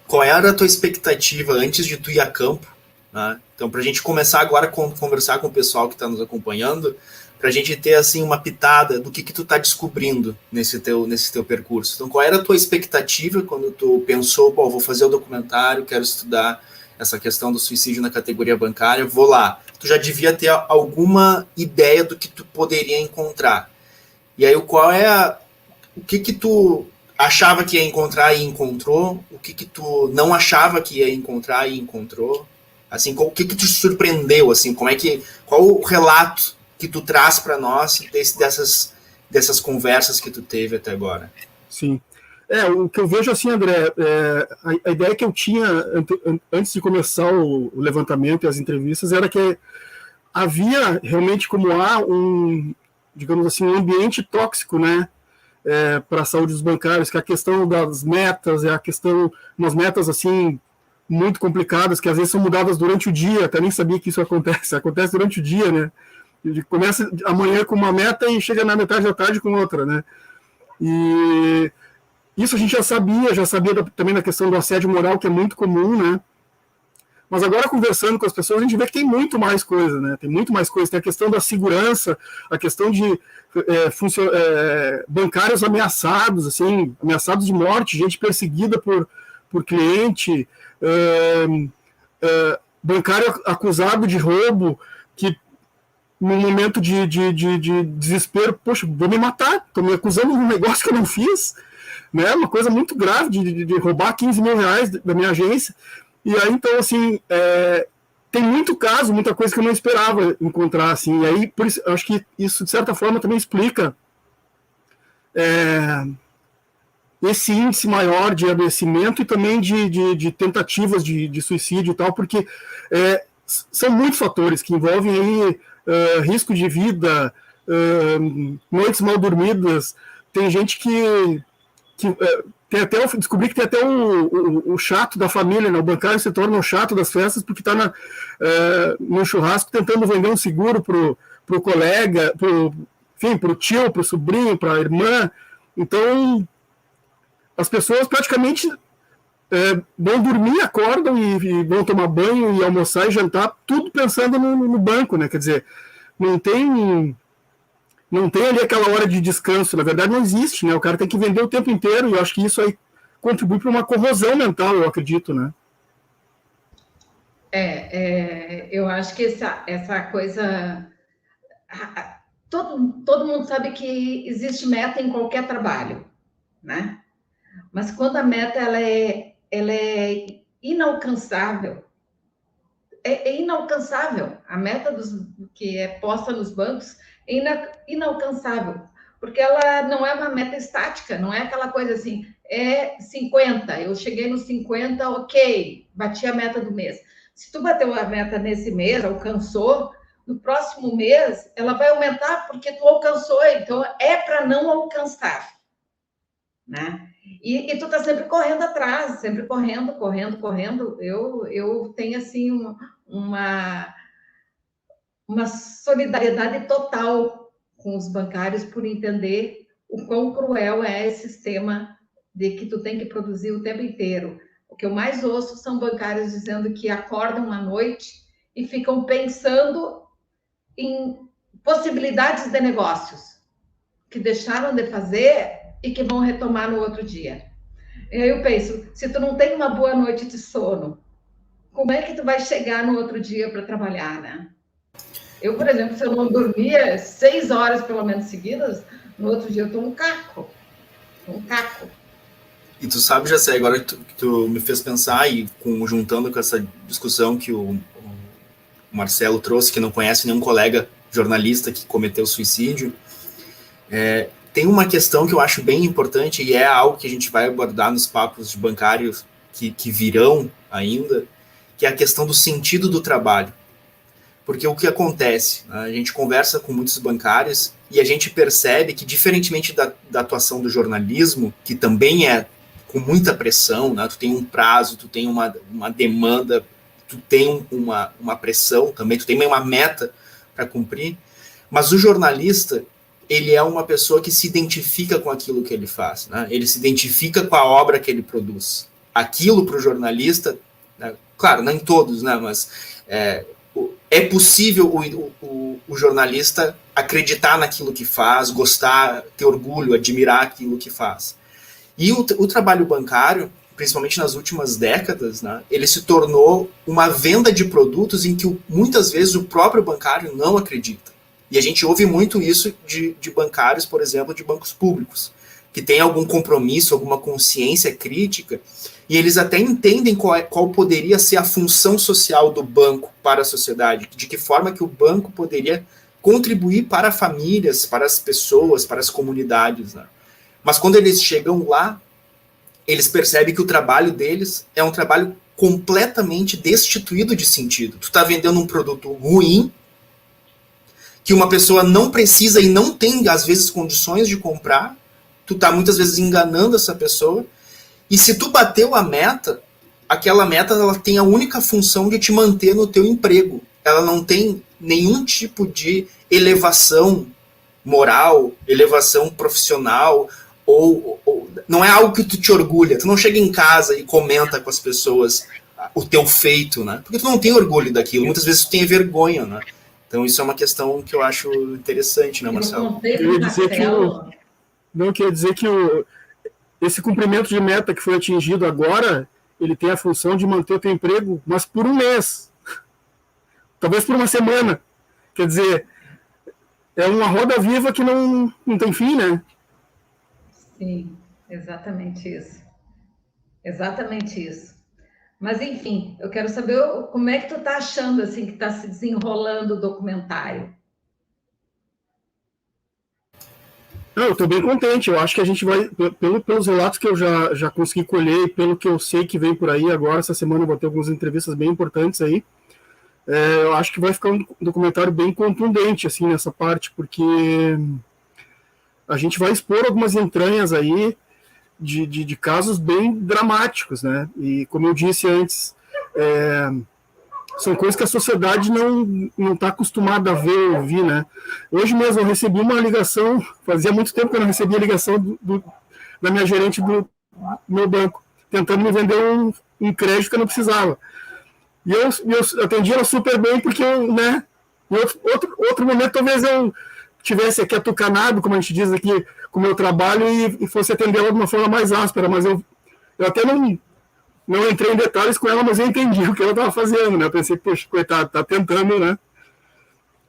S1: qual era a tua expectativa antes de tu ir a campo, né? Então, para a gente começar agora a conversar com o pessoal que está nos acompanhando, para a gente ter assim uma pitada do que tu está descobrindo nesse teu percurso. Então, qual era a tua expectativa quando tu pensou, bom, vou fazer o documentário, quero estudar essa questão do suicídio na categoria bancária, vou lá. Tu já devia ter alguma ideia do que tu poderia encontrar. E aí, o que tu achava que ia encontrar e encontrou? O que tu não achava que ia encontrar e encontrou? Assim, o que te surpreendeu? Assim, qual o relato que tu traz para nós dessas conversas que tu teve até agora?
S4: Sim. O que eu vejo assim, André, a ideia que eu tinha antes de começar o levantamento e as entrevistas era que havia realmente como há digamos assim, um ambiente tóxico, né, para a saúde dos bancários, que a questão das metas, umas metas assim muito complicadas, que às vezes são mudadas durante o dia, até nem sabia que isso acontece durante o dia, né, começa amanhã com uma meta e chega na metade da tarde com outra, né, e isso a gente já sabia também da questão do assédio moral, que é muito comum, né? Mas agora, conversando com as pessoas, a gente vê que tem muito mais coisa, né? Tem muito mais coisa. Tem a questão da segurança, a questão de bancários ameaçados, assim, ameaçados de morte, gente perseguida por cliente, bancário acusado de roubo, que num momento de desespero, poxa, vou me matar, estou me acusando de um negócio que eu não fiz, né? Uma coisa muito grave de roubar 15 mil reais da minha agência. E aí, então, assim, tem muito caso, muita coisa que eu não esperava encontrar, assim. E aí, por isso, eu acho que isso, de certa forma, também explica esse índice maior de adoecimento e também de tentativas de suicídio e tal, porque são muitos fatores que envolvem aí risco de vida, noites mal dormidas. Tem gente que tem até descobri que tem até o chato da família, né? O bancário se torna o chato das festas porque está no churrasco tentando vender um seguro pro colega, pro tio, pro sobrinho, para a irmã. Então, as pessoas praticamente vão dormir, acordam e vão tomar banho e almoçar e jantar, tudo pensando no banco, né? Quer dizer, não tem ali aquela hora de descanso, na verdade não existe, né? O cara tem que vender o tempo inteiro, e eu acho que isso aí contribui para uma corrosão mental, eu acredito, né?
S2: Eu acho que essa coisa... Todo mundo sabe que existe meta em qualquer trabalho, né? Mas quando a meta ela é inalcançável, é inalcançável. A meta que é posta nos bancos é inalcançável, porque ela não é uma meta estática, não é aquela coisa assim, é 50, eu cheguei nos 50, ok, bati a meta do mês. Se tu bateu a meta nesse mês, alcançou, no próximo mês ela vai aumentar porque tu alcançou, então é para não alcançar, né? E tu tá sempre correndo atrás, sempre correndo. Eu tenho assim uma solidariedade total com os bancários por entender o quão cruel é esse sistema de que tu tem que produzir o tempo inteiro. O que eu mais ouço são bancários dizendo que acordam à noite e ficam pensando em possibilidades de negócios que deixaram de fazer e que vão retomar no outro dia. E aí eu penso, se tu não tem uma boa noite de sono, como é que tu vai chegar no outro dia para trabalhar, né? Eu, por exemplo, se eu não dormia 6 horas, pelo menos, seguidas, no outro dia eu tô um caco.
S1: E tu sabe, já sei, agora que tu me fez pensar, e juntando com essa discussão que o Marcelo trouxe, que não conhece nenhum colega jornalista que cometeu suicídio, tem uma questão que eu acho bem importante, e é algo que a gente vai abordar nos papos de bancários que virão ainda, que é a questão do sentido do trabalho. Porque o que acontece? A gente conversa com muitos bancários e a gente percebe que, diferentemente da atuação do jornalismo, que também é com muita pressão, né? Tu tem um prazo, tu tem uma demanda, tu tem uma pressão também, tu tem uma meta para cumprir, mas o jornalista, ele é uma pessoa que se identifica com aquilo que ele faz, né? Ele se identifica com a obra que ele produz. Aquilo para o jornalista, né? Claro, nem todos, né? Mas é possível o jornalista acreditar naquilo que faz, gostar, ter orgulho, admirar aquilo que faz. E o trabalho bancário, principalmente nas últimas décadas, né, ele se tornou uma venda de produtos em que muitas vezes o próprio bancário não acredita. E a gente ouve muito isso de bancários, por exemplo, de bancos públicos, que tem algum compromisso, alguma consciência crítica, e eles até entendem qual poderia ser a função social do banco para a sociedade, de que forma que o banco poderia contribuir para famílias, para as pessoas, para as comunidades, né? Mas quando eles chegam lá, eles percebem que o trabalho deles é um trabalho completamente destituído de sentido. Tu está vendendo um produto ruim, que uma pessoa não precisa e não tem, às vezes, condições de comprar, tu está muitas vezes enganando essa pessoa, e se tu bateu a meta, aquela meta ela tem a única função de te manter no teu emprego. Ela não tem nenhum tipo de elevação moral, elevação profissional, ou não é algo que tu te orgulha. Tu não chega em casa e comenta com as pessoas o teu feito, né? Porque tu não tem orgulho daquilo. Muitas vezes tu tem vergonha, né? Então isso é uma questão que eu acho interessante, né, Marcelo?
S4: Quer dizer que esse cumprimento de meta que foi atingido agora, ele tem a função de manter o teu emprego, mas por um mês. Talvez por uma semana. Quer dizer, é uma roda viva que não tem fim, né?
S2: Sim, exatamente isso. Exatamente isso. Mas, enfim, eu quero saber como é que tu tá achando, assim, que está se desenrolando o documentário.
S4: Não, eu estou bem contente. Eu acho que a gente vai, pelos relatos que eu já consegui colher e pelo que eu sei que vem por aí agora, essa semana eu vou ter algumas entrevistas bem importantes aí. Eu acho que vai ficar um documentário bem contundente, assim, nessa parte, porque a gente vai expor algumas entranhas aí de casos bem dramáticos, né? E, como eu disse antes, são coisas que a sociedade não está acostumada a ver ou ouvir, né? Hoje mesmo eu recebi uma ligação, fazia muito tempo que eu não recebia ligação da minha gerente do meu banco, tentando me vender um crédito que eu não precisava. E eu atendi ela super bem, porque, né, em outro momento talvez eu tivesse aqui atucanado, como a gente diz aqui, com o meu trabalho e fosse atender ela de uma forma mais áspera, mas eu até não entrei em detalhes com ela, mas eu entendi o que ela estava fazendo, né? Eu pensei, poxa, coitado, tá tentando, né,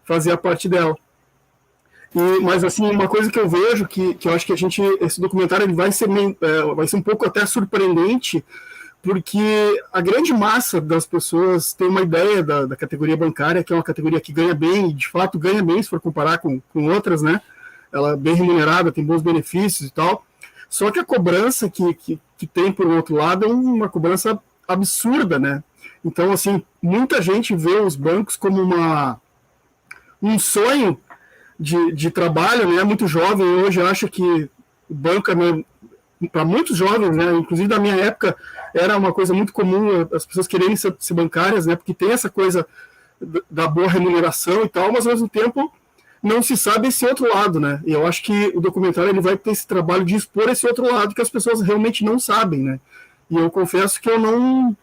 S4: fazer a parte dela. Mas, assim, uma coisa que eu vejo, que eu acho que esse documentário ele vai ser um pouco até surpreendente, porque a grande massa das pessoas tem uma ideia da categoria bancária, que é uma categoria que ganha bem, e de fato ganha bem, se for comparar com outras, né? Ela é bem remunerada, tem bons benefícios e tal. Só que a cobrança que tem, por outro lado, é uma cobrança absurda, né? Então, assim, muita gente vê os bancos como um sonho de trabalho, né? Muito jovem hoje acha que o banco para muitos jovens, né? Inclusive da minha época, era uma coisa muito comum as pessoas quererem ser bancárias, né? Porque tem essa coisa da boa remuneração e tal, mas ao mesmo tempo não se sabe esse outro lado, né? E eu acho que o documentário ele vai ter esse trabalho de expor esse outro lado que as pessoas realmente não sabem, né? E eu confesso que eu não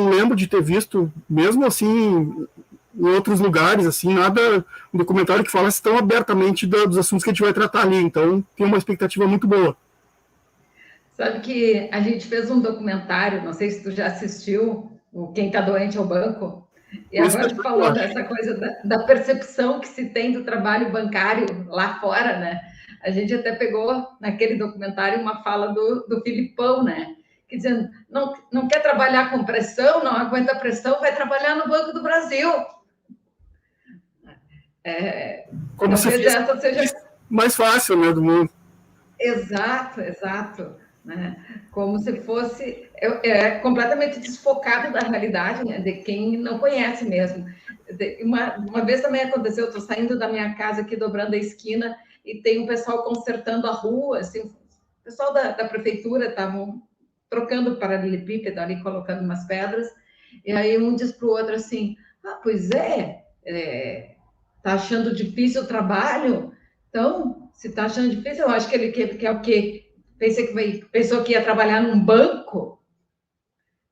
S4: lembro de ter visto, mesmo assim, em outros lugares, assim, um documentário que falasse tão abertamente dos assuntos que a gente vai tratar ali. Então, tem uma expectativa muito boa.
S2: Sabe que a gente fez um documentário, não sei se tu já assistiu, o Quem Está Doente ao Banco, e agora tu falou dessa coisa da percepção que se tem do trabalho bancário lá fora, né? A gente até pegou naquele documentário uma fala do Filipão, né? Que dizendo, não quer trabalhar com pressão, não aguenta pressão, vai trabalhar no Banco do Brasil.
S4: Como se essa seja mais fácil, né, do mundo.
S2: Exato. Né? Como se fosse completamente desfocado da realidade, né? De quem não conhece mesmo. Uma vez também aconteceu, eu estou saindo da minha casa aqui, dobrando a esquina, e tem um pessoal consertando a rua, assim, o pessoal da prefeitura estavam trocando paralelepípedo ali, colocando umas pedras, e aí um diz para o outro assim, pois tá achando difícil o trabalho? Então, se tá achando difícil, eu acho que ele quer o quê? Pensou que ia trabalhar num banco?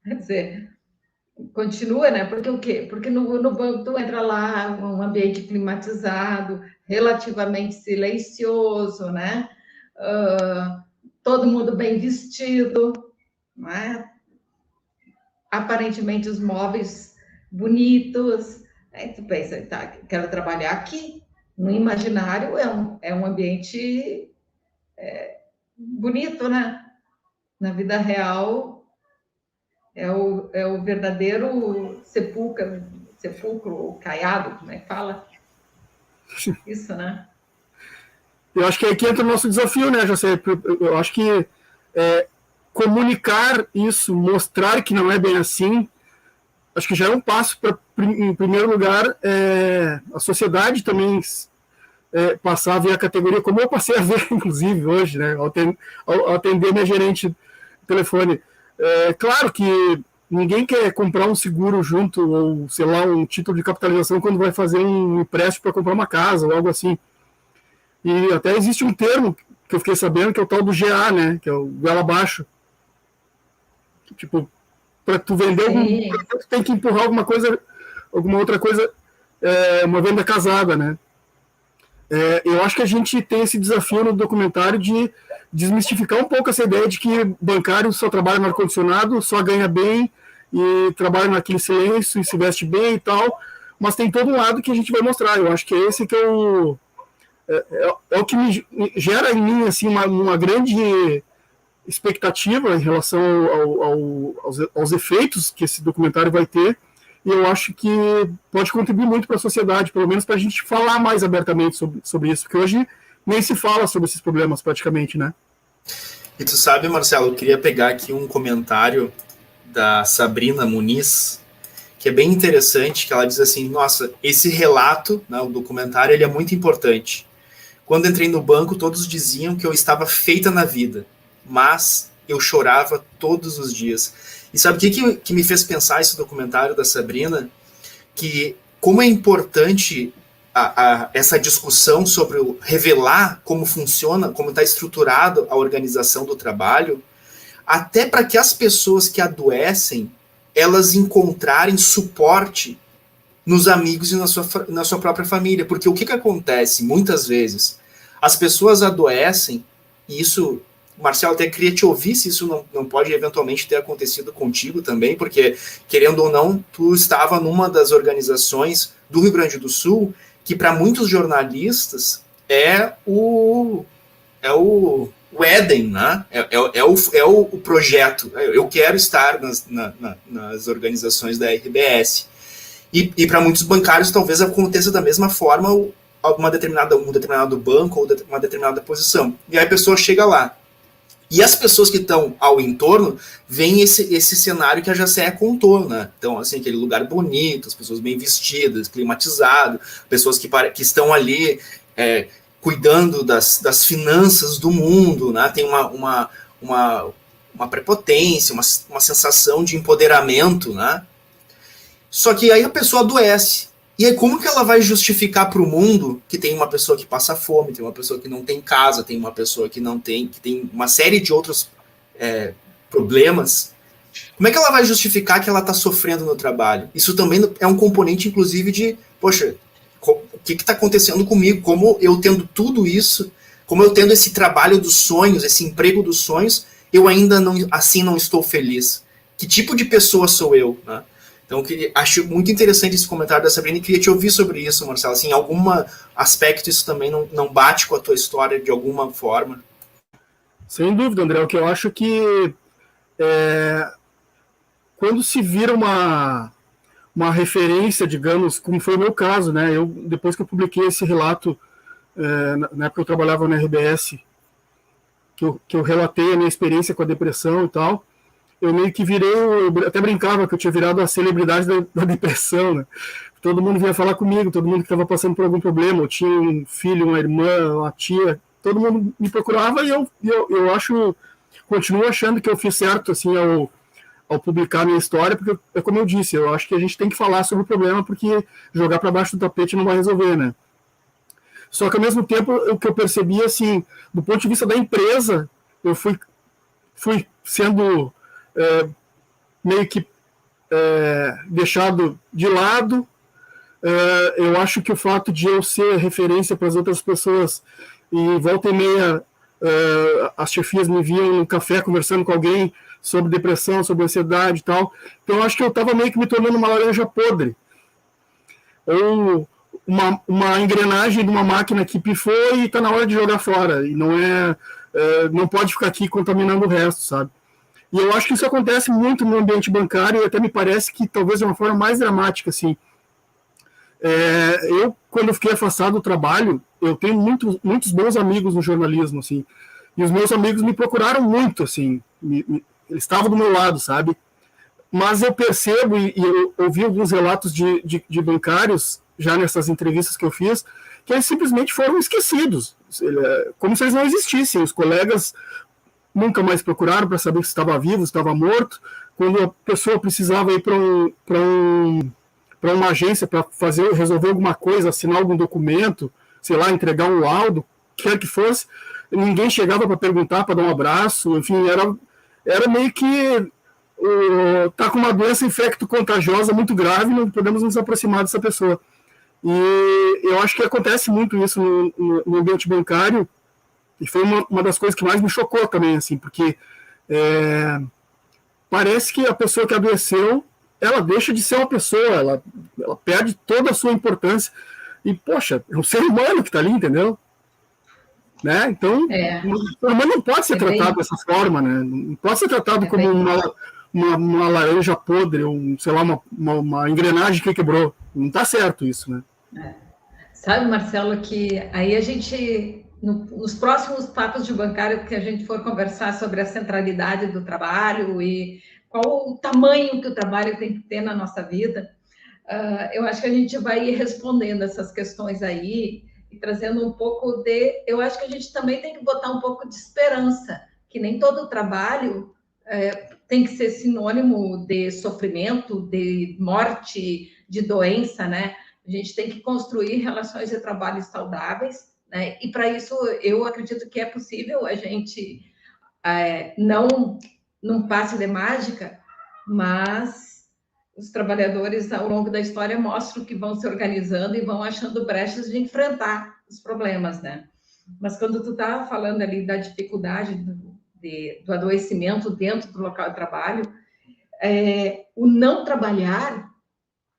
S2: Quer dizer, continua, né? Porque o quê? Porque no banco tu entra lá, um ambiente climatizado, relativamente silencioso, né? Todo mundo bem vestido, não é? Aparentemente os móveis bonitos. Aí tu pensa, tá, quero trabalhar aqui. No imaginário é um ambiente bonito, né? Na vida real é o verdadeiro sepulcro, caiado, como é que fala? Isso, né?
S4: Eu acho que é aí que entra o nosso desafio, né, José? Eu acho que comunicar isso, mostrar que não é bem assim, acho que já é um passo para, em primeiro lugar, a sociedade também passar a ver a categoria, como eu passei a ver, inclusive, hoje, né, ao atender minha gerente do telefone. Claro que ninguém quer comprar um seguro junto, ou, sei lá, um título de capitalização quando vai fazer um empréstimo para comprar uma casa, ou algo assim. E até existe um termo que eu fiquei sabendo, que é o tal do GA, né, que é o goela abaixo. Tipo, para tu vender algum produto, tu tem que empurrar alguma outra coisa, uma venda casada, né? Eu acho que a gente tem esse desafio no documentário de desmistificar um pouco essa ideia de que bancário só trabalha no ar-condicionado, só ganha bem e trabalha naquele silêncio e se veste bem e tal, mas tem todo um lado que a gente vai mostrar. Eu acho que esse que é o que me gera em mim assim, uma grande expectativa em relação aos efeitos que esse documentário vai ter, e eu acho que pode contribuir muito para a sociedade, pelo menos para a gente falar mais abertamente sobre isso, porque hoje nem se fala sobre esses problemas praticamente, né?
S1: E tu sabe, Marcelo, eu queria pegar aqui um comentário da Sabrina Muniz, que é bem interessante, que ela diz assim, nossa, esse relato, né, o documentário, ele é muito importante. Quando entrei no banco, todos diziam que eu estava feita na vida, mas eu chorava todos os dias. E sabe o que me fez pensar esse documentário da Sabrina? Que como é importante essa discussão sobre revelar como funciona, como está estruturada a organização do trabalho, até para que as pessoas que adoecem, elas encontrarem suporte nos amigos e na sua própria família. Porque o que acontece muitas vezes? As pessoas adoecem, e isso Marcelo, até queria te ouvir se isso não pode eventualmente ter acontecido contigo também, porque, querendo ou não, tu estava numa das organizações do Rio Grande do Sul que, para muitos jornalistas, é o Éden, né? É o projeto. Eu quero estar nas organizações da RBS. E para muitos bancários, talvez aconteça da mesma forma um determinado banco ou uma determinada posição. E aí a pessoa chega lá. E as pessoas que estão ao entorno veem esse cenário que a Jacéia contou, né? Então, assim, aquele lugar bonito, as pessoas bem vestidas, climatizado, pessoas que estão ali cuidando das finanças do mundo, né? Tem uma prepotência, uma sensação de empoderamento, né? Só que aí a pessoa adoece. E aí como que ela vai justificar para o mundo que tem uma pessoa que passa fome, tem uma pessoa que não tem casa, tem uma pessoa que tem uma série de outros problemas? Como é que ela vai justificar que ela está sofrendo no trabalho? Isso também é um componente, inclusive, de, poxa, o que está acontecendo comigo? Como eu tendo tudo isso, como eu tendo esse trabalho dos sonhos, esse emprego dos sonhos, eu ainda não estou feliz? Que tipo de pessoa sou eu, né? Então, acho muito interessante esse comentário da Sabrina e queria te ouvir sobre isso, Marcelo. Assim, em algum aspecto isso também não bate com a tua história de alguma forma?
S4: Sem dúvida, André. O que eu acho que quando se vira uma referência, digamos, como foi o meu caso, né? Depois que eu publiquei esse relato, na época eu trabalhava na RBS, que eu relatei a minha experiência com a depressão e tal, eu meio que virei, eu até brincava que eu tinha virado a celebridade da depressão, né? Todo mundo vinha falar comigo, todo mundo que estava passando por algum problema, eu tinha um filho, uma irmã, uma tia, todo mundo me procurava e eu continuo achando que eu fiz certo, assim, ao publicar a minha história, porque, como eu disse, eu acho que a gente tem que falar sobre o problema, porque jogar para baixo do tapete não vai resolver, né? Só que, ao mesmo tempo, o que eu percebi, assim, do ponto de vista da empresa, eu fui sendo meio que deixado de lado. Eu acho que o fato de eu ser referência para as outras pessoas e volta e meia as chefias me viam no café conversando com alguém sobre depressão, sobre ansiedade e tal, então eu acho que eu estava meio que me tornando uma laranja podre, ou uma engrenagem de uma máquina que pifou e está na hora de jogar fora, e não pode ficar aqui contaminando o resto, sabe? E eu acho que isso acontece muito no ambiente bancário, e até me parece que talvez de uma forma mais dramática, assim. Eu, quando eu fiquei afastado do trabalho, eu tenho muitos bons amigos no jornalismo, assim, e os meus amigos me procuraram muito, assim, eles estavam do meu lado, sabe? Mas eu percebo, e eu ouvi alguns relatos de bancários, já nessas entrevistas que eu fiz, que eles simplesmente foram esquecidos, como se eles não existissem. Os colegas nunca mais procuraram para saber se estava vivo, se estava morto. Quando a pessoa precisava ir para uma agência para resolver alguma coisa, assinar algum documento, sei lá, entregar um laudo, quer que fosse, ninguém chegava para perguntar, para dar um abraço, enfim, era meio que tá com uma doença infecto-contagiosa muito grave, não podemos nos aproximar dessa pessoa. E eu acho que acontece muito isso no ambiente bancário, e foi uma das coisas que mais me chocou também, assim, porque parece que a pessoa que adoeceu, ela deixa de ser uma pessoa, ela perde toda a sua importância, e, poxa, é um ser humano que está ali, entendeu? Né? Então, o ser humano não pode ser tratado dessa forma, né? Não pode ser tratado como uma laranja podre, sei lá, uma engrenagem que quebrou. Não está certo isso, né?
S2: Sabe, Marcelo, que aí a gente, nos próximos papos de bancário que a gente for conversar sobre a centralidade do trabalho e qual o tamanho que o trabalho tem que ter na nossa vida, eu acho que a gente vai ir respondendo essas questões aí e trazendo um pouco eu acho que a gente também tem que botar um pouco de esperança, que nem todo trabalho tem que ser sinônimo de sofrimento, de morte, de doença, né? A gente tem que construir relações de trabalho saudáveis, né? E para isso eu acredito que é possível a gente não num passe de mágica, mas os trabalhadores ao longo da história mostram que vão se organizando e vão achando brechas de enfrentar os problemas, né? Mas quando tu tá falando ali da dificuldade do adoecimento dentro do local de trabalho, o não trabalhar,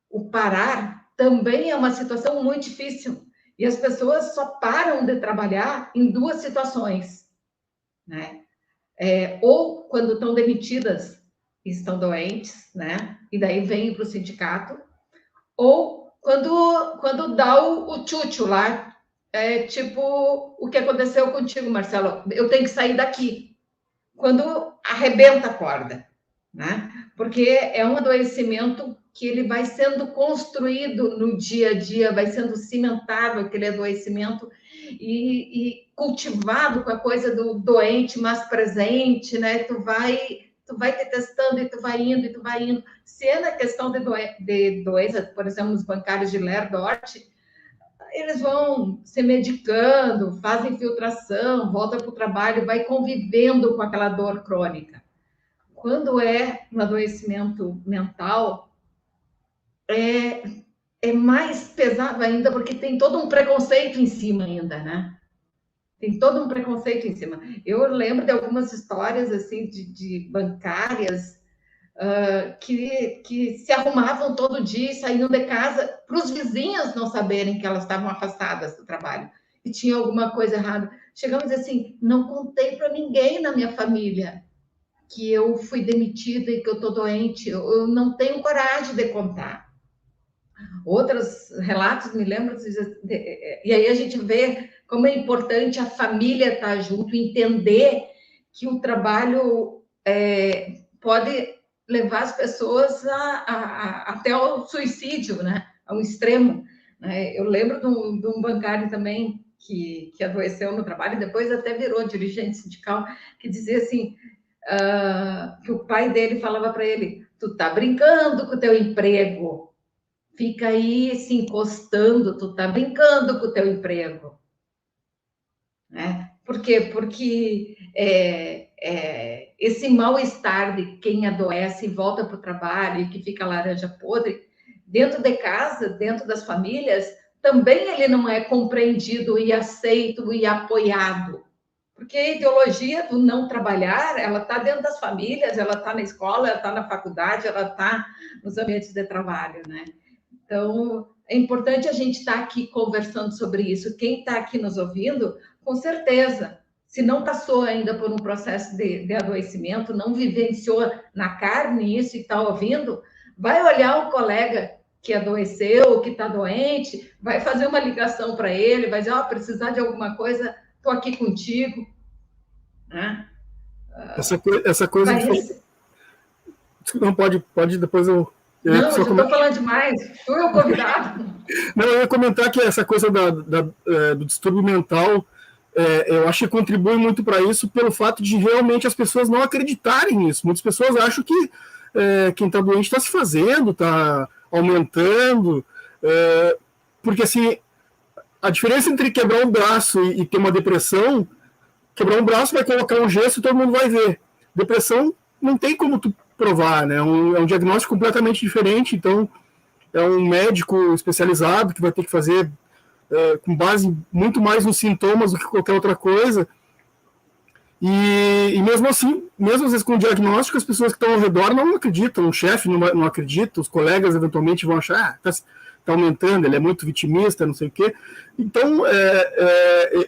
S2: o parar, também é uma situação muito difícil. E as pessoas só param de trabalhar em duas situações, né? Ou quando estão demitidas e estão doentes, né? E daí vêm para o sindicato, ou quando dá o tchutchu lá, tipo o que aconteceu contigo, Marcelo, eu tenho que sair daqui, quando arrebenta a corda, né? Porque é um adoecimento que ele vai sendo construído no dia a dia, vai sendo cimentado aquele adoecimento e cultivado com a coisa do doente mais presente, né? Tu vai te testando e tu vai indo, e tu vai indo. Se é na questão de doença, por exemplo, nos bancários de Ler-Dort, eles vão se medicando, fazem filtração, voltam para o trabalho, vai convivendo com aquela dor crônica. Quando é um adoecimento mental, é mais pesado ainda, porque tem todo um preconceito em cima ainda, né? Tem todo um preconceito em cima. Eu lembro de algumas histórias, assim, de bancárias que se arrumavam todo dia e saíam de casa para os vizinhos não saberem que elas estavam afastadas do trabalho e tinha alguma coisa errada. Chegamos a dizer assim, não contei para ninguém na minha família que eu fui demitida e que eu estou doente, eu não tenho coragem de contar. Outros relatos, me lembro, e aí a gente vê como é importante a família estar junto, entender que o trabalho pode levar as pessoas até o suicídio, né? A um extremo. Né? Eu lembro de um bancário também que adoeceu no trabalho, depois até virou dirigente sindical, que dizia assim, que o pai dele falava para ele, tu tá brincando com o teu emprego, fica aí se encostando, tu tá brincando com o teu emprego. Né? Por quê? Porque esse mal-estar de quem adoece e volta para o trabalho e que fica laranja podre, dentro de casa, dentro das famílias, também ele não é compreendido e aceito e apoiado. Porque a ideologia do não trabalhar, ela está dentro das famílias, ela está na escola, ela está na faculdade, ela está nos ambientes de trabalho, né? Então, é importante a gente estar aqui conversando sobre isso. Quem está aqui nos ouvindo, com certeza, se não passou ainda por um processo de adoecimento, não vivenciou na carne isso e está ouvindo, vai olhar o colega que adoeceu, que está doente, vai fazer uma ligação para ele, vai dizer, precisar de alguma coisa, estou aqui contigo. Né?
S4: Essa coisa... Não, pode, depois eu...
S2: Não, eu já estou falando demais. Tu é o convidado.
S4: Não, eu ia comentar que essa coisa do distúrbio mental, eu acho que contribui muito para isso pelo fato de realmente as pessoas não acreditarem nisso. Muitas pessoas acham que quem está doente está se fazendo, está aumentando, porque assim, a diferença entre quebrar um braço e ter uma depressão, quebrar um braço vai colocar um gesso e todo mundo vai ver. Depressão não tem como tu provar, né? É um diagnóstico completamente diferente, então é um médico especializado que vai ter que fazer com base muito mais nos sintomas do que qualquer outra coisa, e mesmo assim, mesmo às vezes com o diagnóstico, as pessoas que estão ao redor não acreditam, o chefe não acredita, os colegas eventualmente vão achar, tá aumentando, ele é muito vitimista, não sei o quê. Então,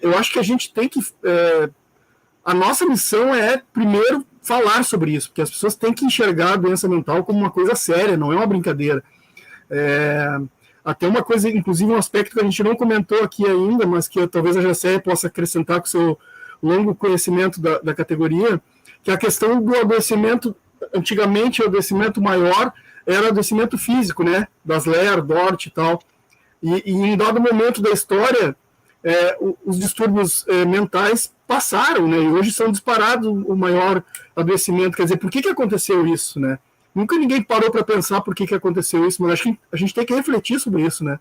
S4: eu acho que a gente tem que... a nossa missão é, primeiro, falar sobre isso, porque as pessoas têm que enxergar a doença mental como uma coisa séria, não é uma brincadeira. Até uma coisa, inclusive um aspecto que a gente não comentou aqui ainda, mas que talvez a Jacéia possa acrescentar com o seu longo conhecimento da categoria, que é a questão do adoecimento. Antigamente, o adoecimento maior era o adoecimento físico, né, das Ler, Dort e tal, e em dado momento da história, os distúrbios mentais passaram, né, e hoje são disparados o maior adoecimento. Quer dizer, por que aconteceu isso, né? Nunca ninguém parou para pensar por que aconteceu isso, mas acho que a gente tem que refletir sobre isso, né?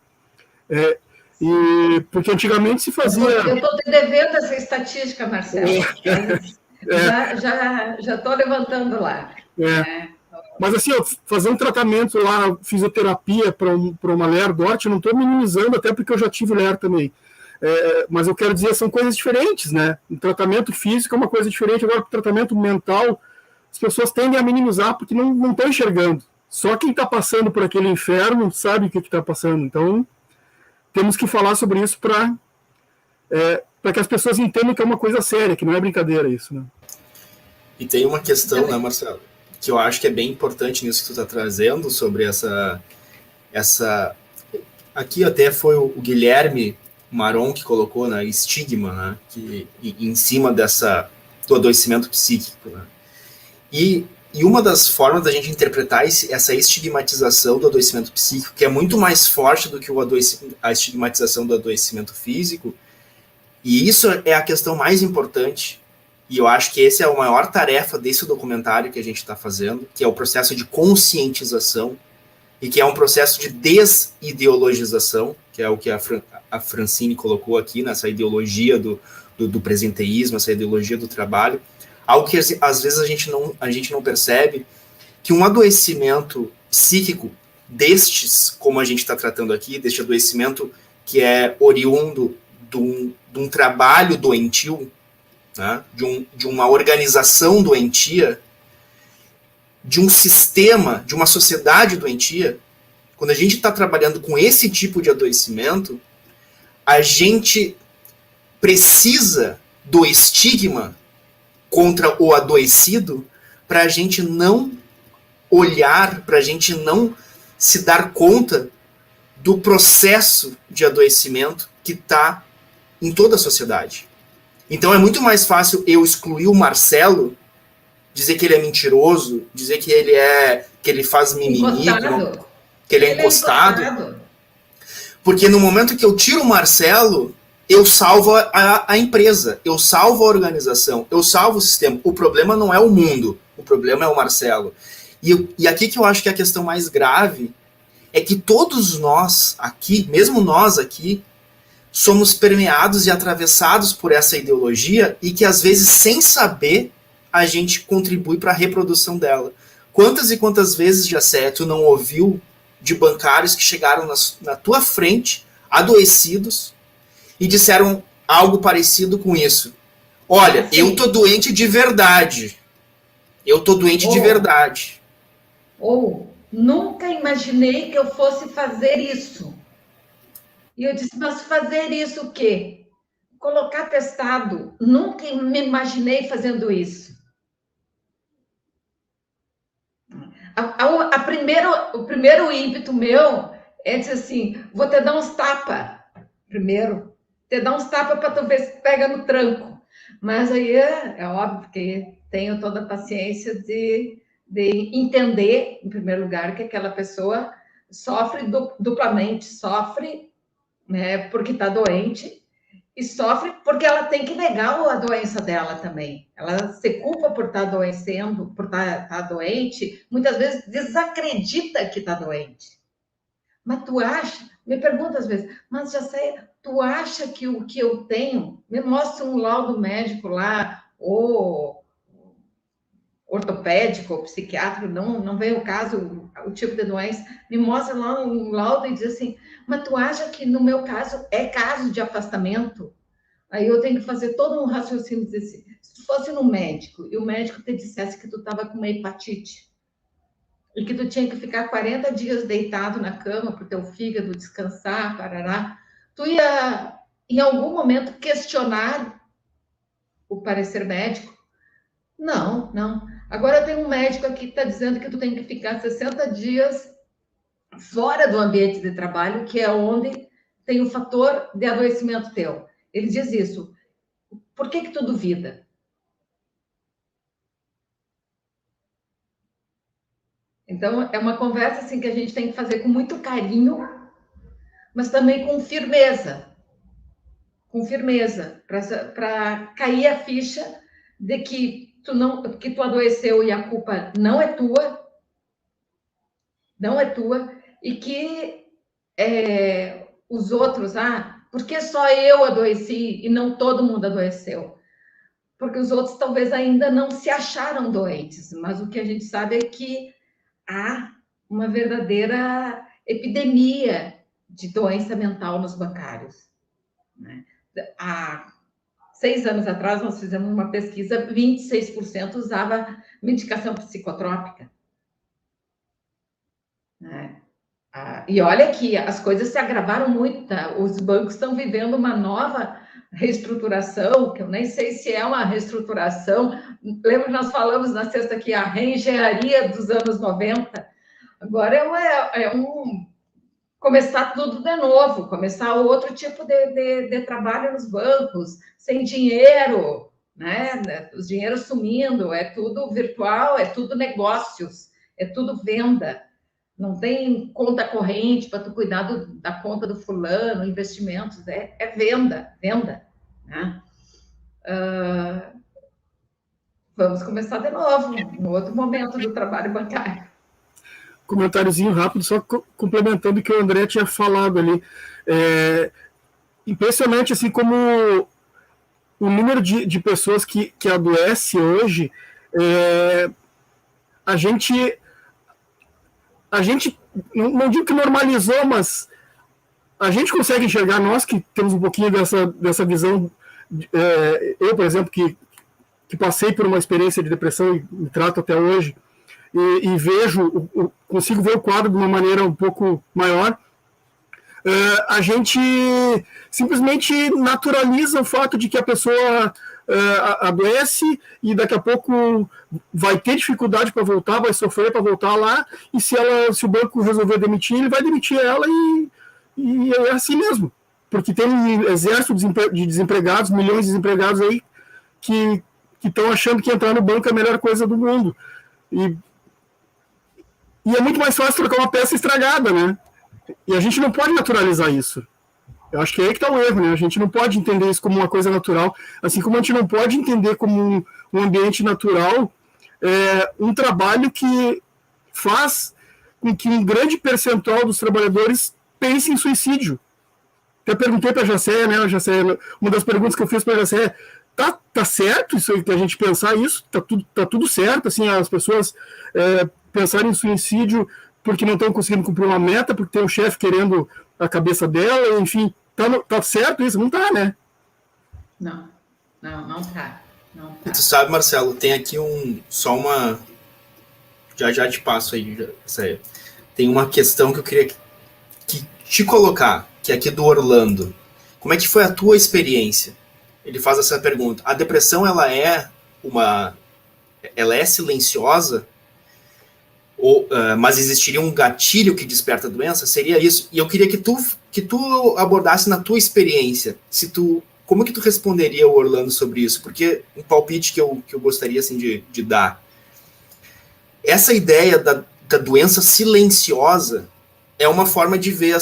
S4: Porque antigamente se fazia...
S2: Eu estou te devendo essa estatística, Marcelo. Já estou levantando lá.
S4: Mas assim, fazer um tratamento lá, fisioterapia para uma Ler-Dort, eu não estou minimizando, até porque eu já tive Ler também. Mas eu quero dizer, são coisas diferentes, né? O tratamento físico é uma coisa diferente, agora o tratamento mental, as pessoas tendem a minimizar porque não estão enxergando. Só quem está passando por aquele inferno sabe o que está passando. Então, temos que falar sobre isso para que as pessoas entendam que é uma coisa séria, que não é brincadeira isso, né?
S1: E tem uma questão, né, Marcelo, que eu acho que é bem importante nisso que tu está trazendo, sobre essa... Aqui até foi o Guilherme Maron que colocou, né, estigma, né, que, em cima do adoecimento psíquico, né? E uma das formas da gente interpretar essa estigmatização do adoecimento psíquico, que é muito mais forte do que a estigmatização do adoecimento físico, e isso é a questão mais importante, e eu acho que essa é a maior tarefa desse documentário que a gente está fazendo, que é o processo de conscientização, e que é um processo de desideologização, que é o que a Francine colocou aqui, nessa ideologia do presenteísmo, essa ideologia do trabalho, algo que às vezes a gente não percebe, que um adoecimento psíquico destes, como a gente está tratando aqui, deste adoecimento que é oriundo de um trabalho doentio, né, de uma organização doentia, de um sistema, de uma sociedade doentia, quando a gente está trabalhando com esse tipo de adoecimento, a gente precisa do estigma contra o adoecido para a gente não olhar, para a gente não se dar conta do processo de adoecimento que está em toda a sociedade. Então é muito mais fácil eu excluir o Marcelo, dizer que ele é mentiroso, dizer que ele faz mimimi, que ele é encostado. Porque no momento que eu tiro o Marcelo, eu salvo a empresa, eu salvo a organização, eu salvo o sistema. O problema não é o mundo, o problema é o Marcelo. E aqui que eu acho que a questão mais grave é que todos nós aqui, mesmo nós aqui, somos permeados e atravessados por essa ideologia e que às vezes, sem saber, a gente contribui para a reprodução dela. Quantas e quantas vezes, Jacé, tu não ouviu de bancários que chegaram na tua frente, adoecidos, e disseram algo parecido com isso? Olha, assim, eu tô doente de verdade. Eu tô doente de verdade.
S2: Ou, nunca imaginei que eu fosse fazer isso. E eu disse, mas fazer isso o quê? Colocar atestado. Nunca me imaginei fazendo isso. O primeiro ímpeto meu é dizer assim, vou te dar uns tapas primeiro, te dar uns tapas para tu ver se pega no tranco. Mas aí é óbvio que tenho toda a paciência de entender, em primeiro lugar, que aquela pessoa sofre duplamente, sofre, né, porque está doente, e sofre porque ela tem que negar a doença dela também. Ela se culpa por estar adoecendo, por estar doente, muitas vezes desacredita que está doente. Mas tu acha, me pergunta às vezes, mas já sei, tu acha que o que eu tenho, me mostra um laudo médico lá, ou ortopédico, ou psiquiátrico, não vem o caso, o tipo de doença, me mostra lá um laudo e diz assim, mas tu acha que no meu caso é caso de afastamento? Aí eu tenho que fazer todo um raciocínio, dizer assim, se tu fosse no médico e o médico te dissesse que tu estava com uma hepatite e que tu tinha que ficar 40 dias deitado na cama para o teu fígado descansar, parará, tu ia, em algum momento, questionar o parecer médico? Não. Agora tem um médico aqui que está dizendo que tu tem que ficar 60 dias fora do ambiente de trabalho, que é onde tem o fator de adoecimento teu. Ele diz isso. Por que tu duvida? Então, é uma conversa assim, que a gente tem que fazer com muito carinho, mas também com firmeza. Com firmeza, para cair a ficha de que tu adoeceu e a culpa não é tua, e que os outros, por que só eu adoeci e não todo mundo adoeceu? Porque os outros talvez ainda não se acharam doentes, mas o que a gente sabe é que há uma verdadeira epidemia de doença mental nos bancários. né? Há 6 anos atrás, nós fizemos uma pesquisa, 26% usava medicação psicotrópica. Né? E olha que as coisas se agravaram muito, tá? Os bancos estão vivendo uma nova reestruturação, que eu nem sei se é uma reestruturação. Lembra que nós falamos na sexta que a reengenharia dos anos 90, agora é começar tudo de novo, começar outro tipo de trabalho nos bancos, sem dinheiro, né? Os dinheiros sumindo, é tudo virtual, é tudo negócios, é tudo venda. Não tem conta corrente para tu cuidar da conta do fulano, investimentos, é venda. Né? Vamos começar de novo, no outro momento do trabalho bancário.
S4: Comentáriozinho rápido, só complementando o que o André tinha falado ali. Impressionante, assim, como o número de pessoas que adoece hoje, a gente não digo que normalizou, mas a gente consegue enxergar, nós que temos um pouquinho dessa visão, eu, por exemplo, que passei por uma experiência de depressão e me trato até hoje, e vejo, consigo ver o quadro de uma maneira um pouco maior, a gente simplesmente naturaliza o fato de que a pessoa adoece e daqui a pouco vai ter dificuldade para voltar, vai sofrer para voltar lá, e se o banco resolver demitir, ele vai demitir ela e é assim mesmo, porque tem um exército de desempregados, milhões de desempregados aí que estão achando que entrar no banco é a melhor coisa do mundo, e é muito mais fácil trocar uma peça estragada, né? E a gente não pode naturalizar isso. Eu acho que é aí que está o erro, né? A gente não pode entender isso como uma coisa natural, assim como a gente não pode entender como um ambiente natural um trabalho que faz com que um grande percentual dos trabalhadores pense em suicídio. Até perguntei para a Jacéia, né? Uma das perguntas que eu fiz para a Jacéia, tá certo isso que a gente pensar isso? Tá tudo certo, assim, as pessoas pensarem em suicídio porque não estão conseguindo cumprir uma meta, porque tem um chefe querendo a cabeça dela, enfim, tá certo isso? Não tá, né?
S2: Não tá.
S1: E tu sabe, Marcelo, tem aqui já te passo aí, sério. Tem uma questão que eu queria te colocar, que é aqui do Orlando. Como é que foi a tua experiência? Ele faz essa pergunta. A depressão, ela é silenciosa? Mas existiria um gatilho que desperta a doença? Seria isso? E eu queria que tu abordasse na tua experiência, como que tu responderia o Orlando sobre isso? Porque um palpite que eu gostaria assim, de dar. Essa ideia da doença silenciosa é uma forma de ver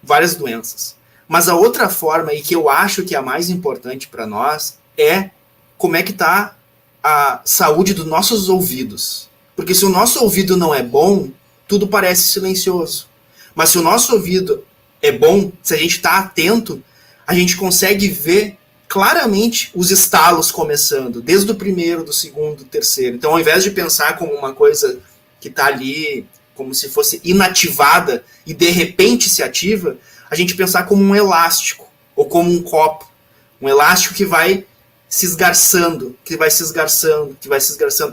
S1: várias doenças. Mas a outra forma, e que eu acho que é a mais importante para nós, é como é que está a saúde dos nossos ouvidos. Porque se o nosso ouvido não é bom, tudo parece silencioso. Mas se o nosso ouvido é bom, se a gente está atento, a gente consegue ver claramente os estalos começando, desde o primeiro, do segundo, do terceiro. Então, ao invés de pensar como uma coisa que está ali, como se fosse inativada e de repente se ativa, a gente pensar como um elástico, ou como um copo. Um elástico que vai se esgarçando, que vai se esgarçando.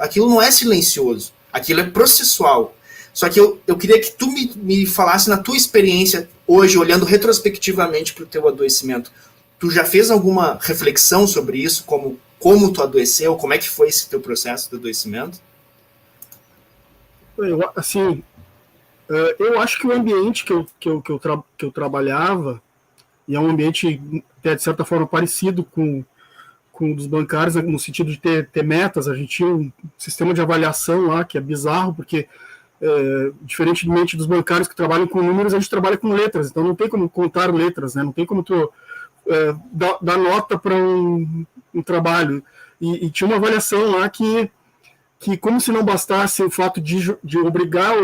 S1: Aquilo não é silencioso, aquilo é processual. Só que eu queria que tu me falasse na tua experiência hoje, olhando retrospectivamente para o teu adoecimento. Tu já fez alguma reflexão sobre isso, como tu adoeceu, como é que foi esse teu processo de adoecimento?
S4: Eu acho que o ambiente que eu trabalhava, e é um ambiente até de certa forma parecido com o dos bancários, no sentido de ter metas. A gente tinha um sistema de avaliação lá que é bizarro, porque diferentemente dos bancários que trabalham com números, a gente trabalha com letras, então não tem como contar letras, né? Não tem como tu dar nota para um trabalho. E tinha uma avaliação lá que como se não bastasse o fato de obrigar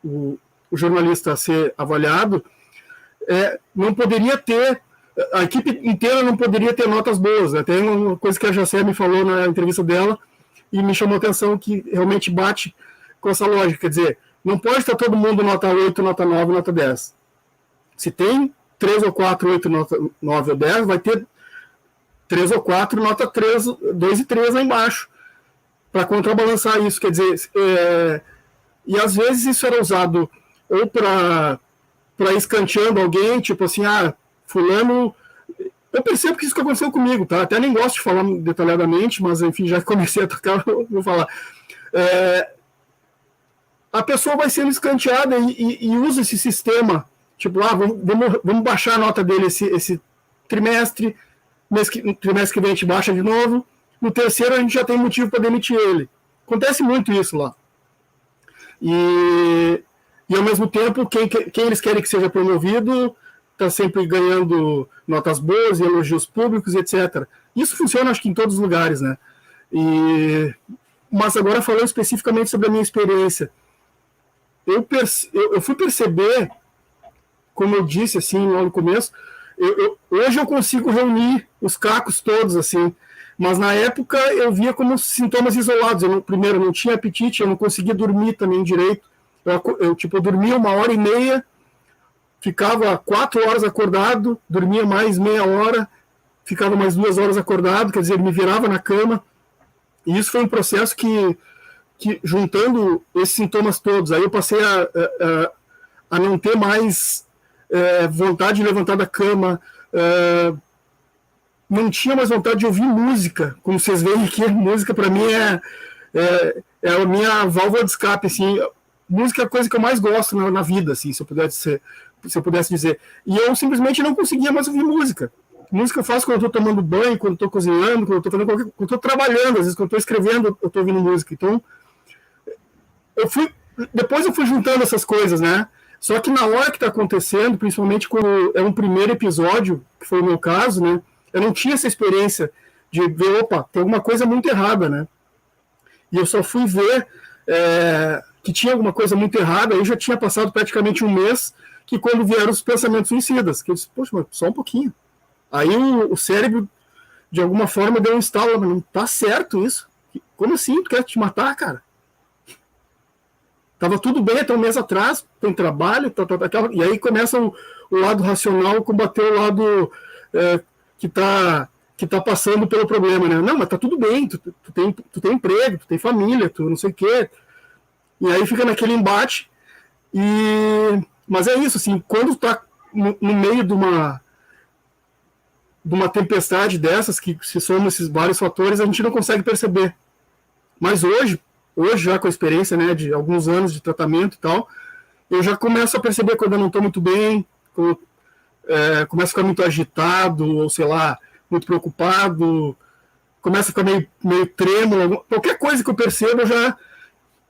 S4: o jornalista a ser avaliado, não poderia ter, a equipe inteira não poderia ter notas boas. Até uma coisa que a Jacé me falou na entrevista dela e me chamou a atenção, que realmente bate com essa lógica. Quer dizer, não pode estar todo mundo nota 8, nota 9, nota 10. Se tem 3 ou 4, 8, nota 9 ou 10, vai ter 3 ou 4, nota 3, 2 e 3 lá embaixo, para contrabalançar isso. Quer dizer, e às vezes isso era usado ou para escanteando alguém, tipo assim, fulano... Eu percebo que isso que aconteceu comigo, tá? Até nem gosto de falar detalhadamente, mas enfim, já que comecei a tocar, eu vou falar. A pessoa vai sendo escanteada e usa esse sistema, tipo, vamos baixar a nota dele esse trimestre, no trimestre que vem a gente baixa de novo, no terceiro a gente já tem motivo para demitir ele. Acontece muito isso lá. E ao mesmo tempo, quem eles querem que seja promovido está sempre ganhando notas boas e elogios públicos, etc. Isso funciona, acho que em todos os lugares, né? Mas agora falando especificamente sobre a minha experiência, eu fui perceber, como eu disse assim lá no começo, hoje eu consigo reunir os cacos todos, assim, mas na época eu via como sintomas isolados. Primeiro, não tinha apetite, eu não conseguia dormir também direito. Eu dormia 1h30, ficava 4 horas acordado, dormia mais meia hora, ficava mais 2 horas acordado, quer dizer, me virava na cama. E isso foi um processo que juntando esses sintomas todos, aí eu passei a não ter mais vontade de levantar da cama, não tinha mais vontade de ouvir música. Como vocês veem aqui, música para mim é a minha válvula de escape, assim. Música é a coisa que eu mais gosto na vida, assim, se eu pudesse dizer. E eu simplesmente não conseguia mais ouvir música. Música eu faço quando eu estou tomando banho, quando eu estou cozinhando, quando eu estou trabalhando, às vezes quando eu estou escrevendo, eu estou ouvindo música. Então, depois eu fui juntando essas coisas, né? Só que na hora que está acontecendo, principalmente quando é um primeiro episódio, que foi o meu caso, né? Eu não tinha essa experiência de ver, tem alguma coisa muito errada, né? E eu só fui ver que tinha alguma coisa muito errada, aí já tinha passado praticamente um mês, que quando vieram os pensamentos suicidas, que eu disse, poxa, mas só um pouquinho. Aí o cérebro, de alguma forma, deu um estalo, mas não tá certo isso. Como assim? Tu quer te matar, cara? Tava tudo bem até um mês atrás, tem trabalho, e aí começa o lado racional combater o lado que tá passando pelo problema, né? Não, mas tá tudo bem, tu tem emprego, tu tem família, tu não sei o quê. E aí fica naquele embate. Mas é isso, assim, quando tá no meio de uma tempestade dessas, que se somam esses vários fatores, a gente não consegue perceber. Mas hoje já com a experiência, né, de alguns anos de tratamento e tal, eu já começo a perceber quando eu não estou muito bem, quando começo a ficar muito agitado, ou sei lá, muito preocupado, começa a ficar meio trêmulo, qualquer coisa que eu percebo,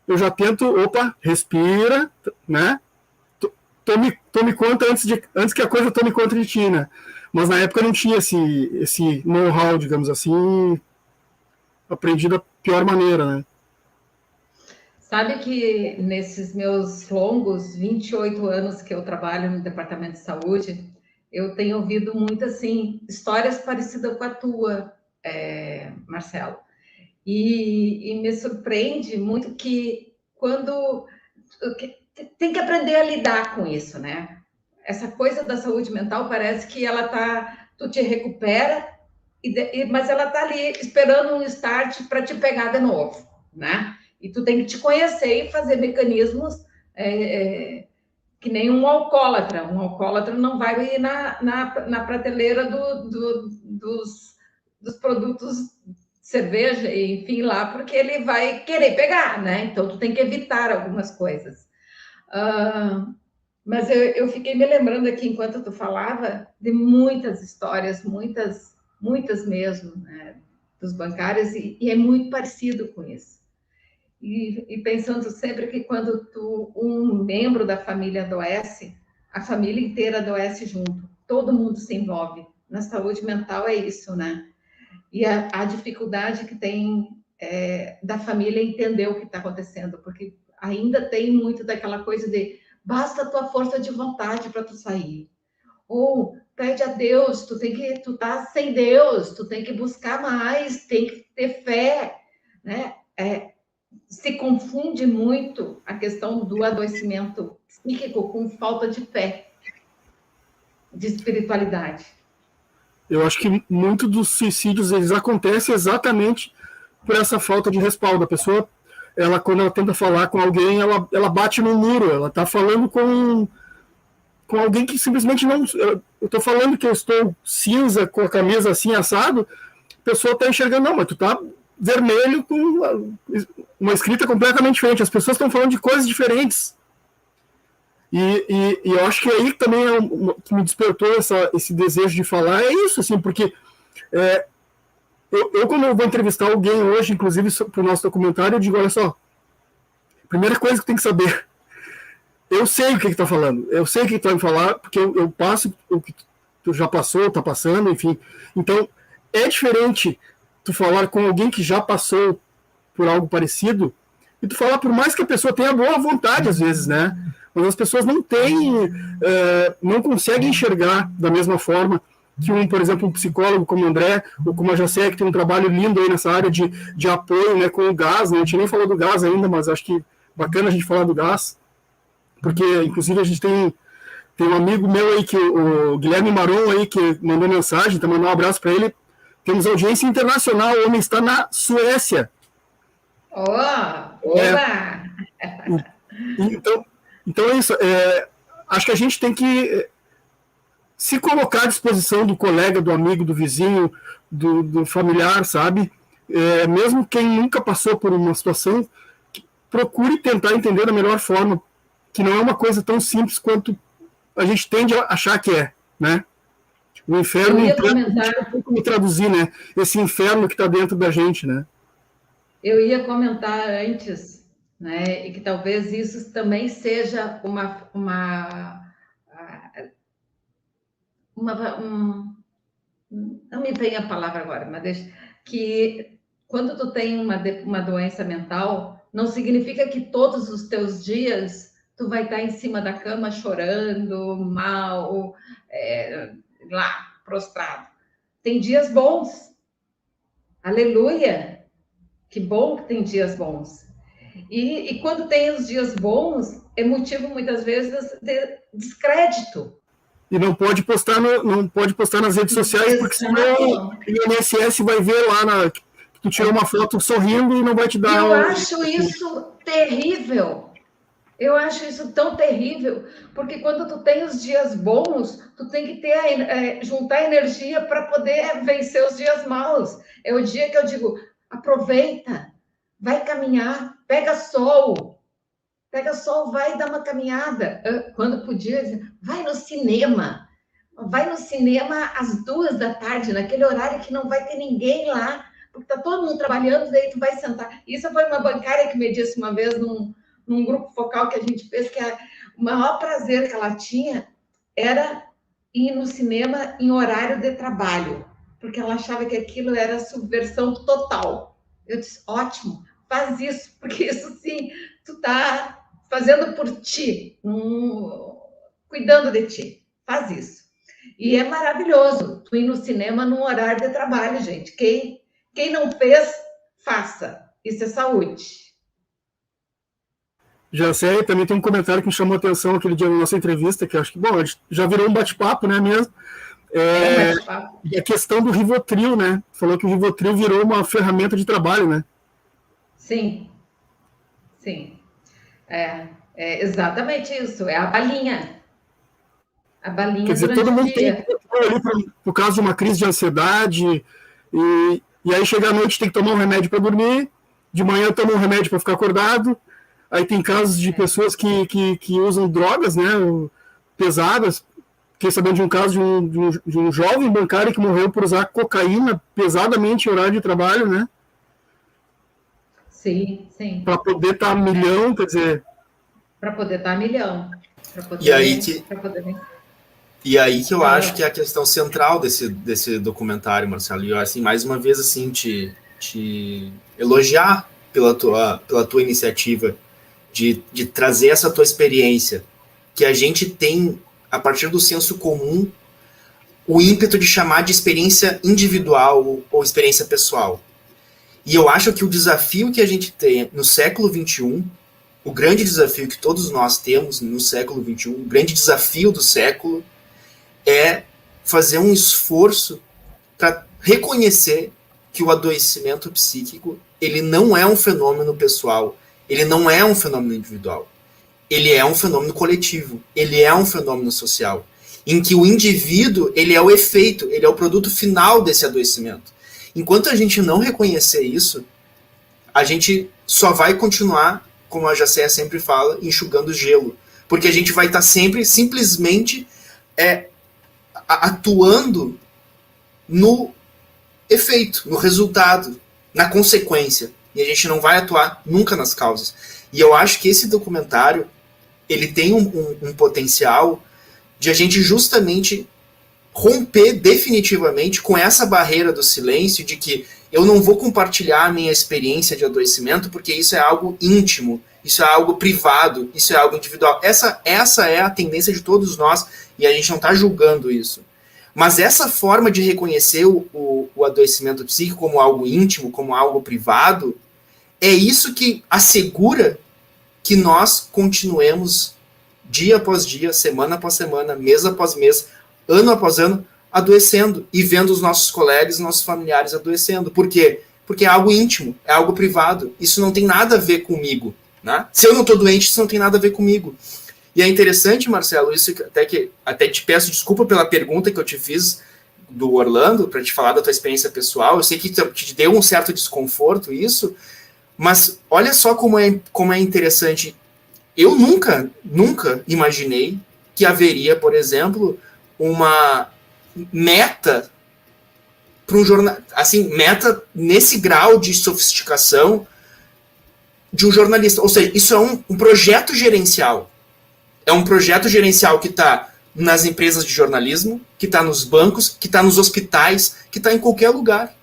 S4: eu já tento, respira, né, tome conta antes que a coisa tome conta de ti, né, mas na época eu não tinha esse know-how, digamos assim, aprendi da pior maneira, né.
S2: Sabe que nesses meus longos 28 anos que eu trabalho no Departamento de Saúde, eu tenho ouvido muito, assim, histórias parecidas com a tua, Marcelo. E me surpreende muito que tem que aprender a lidar com isso, né? Essa coisa da saúde mental parece que tu te recupera, mas ela tá ali esperando um start para te pegar de novo, né? E tu tem que te conhecer e fazer mecanismos que nem um alcoólatra. Um alcoólatra não vai ir na prateleira dos produtos cerveja, enfim, lá, porque ele vai querer pegar, né? Então, tu tem que evitar algumas coisas. Mas eu fiquei me lembrando aqui, enquanto tu falava, de muitas histórias, muitas mesmo, né, dos bancários, e é muito parecido com isso. E pensando sempre que quando um membro da família adoece, a família inteira adoece junto, todo mundo se envolve. Na saúde mental é isso, né? E a dificuldade que tem da família entender o que está acontecendo, porque ainda tem muito daquela coisa de basta a tua força de vontade para tu sair. Ou pede a Deus, tu tá sem Deus, tu tem que buscar mais, tem que ter fé, né? Se confunde muito a questão do adoecimento psíquico com falta de fé. de espiritualidade?
S4: Eu acho que muito dos suicídios eles acontecem exatamente por essa falta de respaldo. A pessoa, quando ela tenta falar com alguém, ela bate no muro, ela está falando com alguém que simplesmente não... Eu estou falando que eu estou cinza, com a camisa assim, assado, a pessoa está enxergando, não, mas tu está vermelho com uma escrita completamente diferente. As pessoas estão falando de coisas diferentes. E eu acho que aí também que me despertou esse desejo de falar, é isso, assim, porque eu quando eu vou entrevistar alguém hoje, inclusive para o nosso documentário, eu digo, olha só, primeira coisa que tem que saber, eu sei o que está falando, eu sei o que tu vai falar, porque eu passo o que tu já passou, está passando, enfim. Então, é diferente tu falar com alguém que já passou por algo parecido, e tu falar, por mais que a pessoa tenha boa vontade, às vezes, né? Mas as pessoas não conseguem enxergar da mesma forma que por exemplo, um psicólogo como o André, ou como a Jacé, que tem um trabalho lindo aí nessa área de apoio, né, com o gás, né? A gente nem falou do gás ainda, mas acho que bacana a gente falar do gás, porque, inclusive, a gente tem um amigo meu aí, o Guilherme Maron aí, que mandou mensagem, então mandar um abraço para ele. Temos audiência internacional, o homem está na Suécia.
S2: Oba!
S4: Então é isso. Acho que a gente tem que se colocar à disposição do colega, do amigo, do vizinho, do familiar, sabe? Mesmo quem nunca passou por uma situação, procure tentar entender da melhor forma, que não é uma coisa tão simples quanto a gente tende a achar que é, né? O inferno, não tem como traduzir, né? Esse inferno que está dentro da gente, né?
S2: Eu ia comentar antes, né? E que talvez isso também seja não me vem a palavra agora, mas que quando tu tem uma doença mental, não significa que todos os teus dias tu vai estar em cima da cama chorando, mal, lá, prostrado. Tem dias bons. Aleluia! Que bom que tem dias bons. E quando tem os dias bons, é motivo, muitas vezes, de descrédito.
S4: E não pode postar nas redes sociais, porque senão o INSS vai ver lá que tu tirou uma foto sorrindo e não vai te dar...
S2: Eu acho isso terrível. Eu acho isso tão terrível, porque quando tu tem os dias bons, tu tem que juntar energia para poder vencer os dias maus. É o dia que eu digo, aproveita, vai caminhar, pega sol, vai dar uma caminhada. Quando podia, vai no cinema às 2 da tarde, naquele horário que não vai ter ninguém lá, porque tá todo mundo trabalhando, daí tu vai sentar. Isso foi uma bancária que me disse uma vez num grupo focal que a gente fez, que o maior prazer que ela tinha era ir no cinema em horário de trabalho, porque ela achava que aquilo era subversão total. Eu disse, ótimo, faz isso, porque isso sim, tu tá fazendo por ti, cuidando de ti, faz isso. E é maravilhoso tu ir no cinema num horário de trabalho, gente. Quem não fez, faça. Isso é saúde.
S4: Já sei, também tem um comentário que me chamou a atenção aquele dia na nossa entrevista, que acho que, bom, já virou um bate-papo, né, mesmo? A questão do Rivotril, né? Falou que o Rivotril virou uma ferramenta de trabalho, né?
S2: Sim. É exatamente isso, é a balinha. A balinha.
S4: Quer dizer, todo mundo tem ali por causa de uma crise de ansiedade, e aí chega à noite tem que tomar um remédio para dormir, de manhã toma um remédio para ficar acordado. Aí tem casos de pessoas que usam drogas, né, pesadas. Fiquei sabendo de um caso de um jovem bancário que morreu por usar cocaína pesadamente em horário de trabalho, né?
S2: Sim.
S4: Para poder estar a milhão, quer dizer...
S2: Para poder estar a milhão.
S1: E aí que eu acho que é a questão central desse documentário, Marcelo. E eu, assim, mais uma vez, assim, te elogiar pela tua iniciativa de trazer essa tua experiência, que a gente tem, a partir do senso comum, o ímpeto de chamar de experiência individual ou experiência pessoal. E eu acho que o desafio que a gente tem no século XXI, o grande desafio que todos nós temos no século XXI, o grande desafio do século, é fazer um esforço para reconhecer que o adoecimento psíquico, ele não é um fenômeno pessoal, ele não é um fenômeno individual, ele é um fenômeno coletivo, ele é um fenômeno social, em que o indivíduo, ele é o efeito, ele é o produto final desse adoecimento. Enquanto a gente não reconhecer isso, a gente só vai continuar, como a Jacéia sempre fala, enxugando gelo, porque a gente vai estar sempre, simplesmente, atuando no efeito, no resultado, na consequência, e a gente não vai atuar nunca nas causas. E eu acho que esse documentário, ele tem um potencial de a gente justamente romper definitivamente com essa barreira do silêncio, de que eu não vou compartilhar a minha experiência de adoecimento porque isso é algo íntimo, isso é algo privado, isso é algo individual. Essa é a tendência de todos nós, e a gente não está julgando isso. Mas essa forma de reconhecer o adoecimento psíquico como algo íntimo, como algo privado, é isso que assegura que nós continuemos dia após dia, semana após semana, mês após mês, ano após ano, adoecendo e vendo os nossos colegas, nossos familiares adoecendo. Por quê? Porque é algo íntimo, é algo privado. Isso não tem nada a ver comigo, né? Se eu não estou doente, isso não tem nada a ver comigo. E é interessante, Marcelo, isso até te peço desculpa pela pergunta que eu te fiz do Orlando, para te falar da tua experiência pessoal. Eu sei que te deu um certo desconforto isso, mas olha só como é interessante. Eu nunca imaginei que haveria, por exemplo, uma meta para um jornal, assim, meta nesse grau de sofisticação de um jornalista. Ou seja, isso é um projeto gerencial. É um projeto gerencial que está nas empresas de jornalismo, que está nos bancos, que está nos hospitais, que está em qualquer lugar.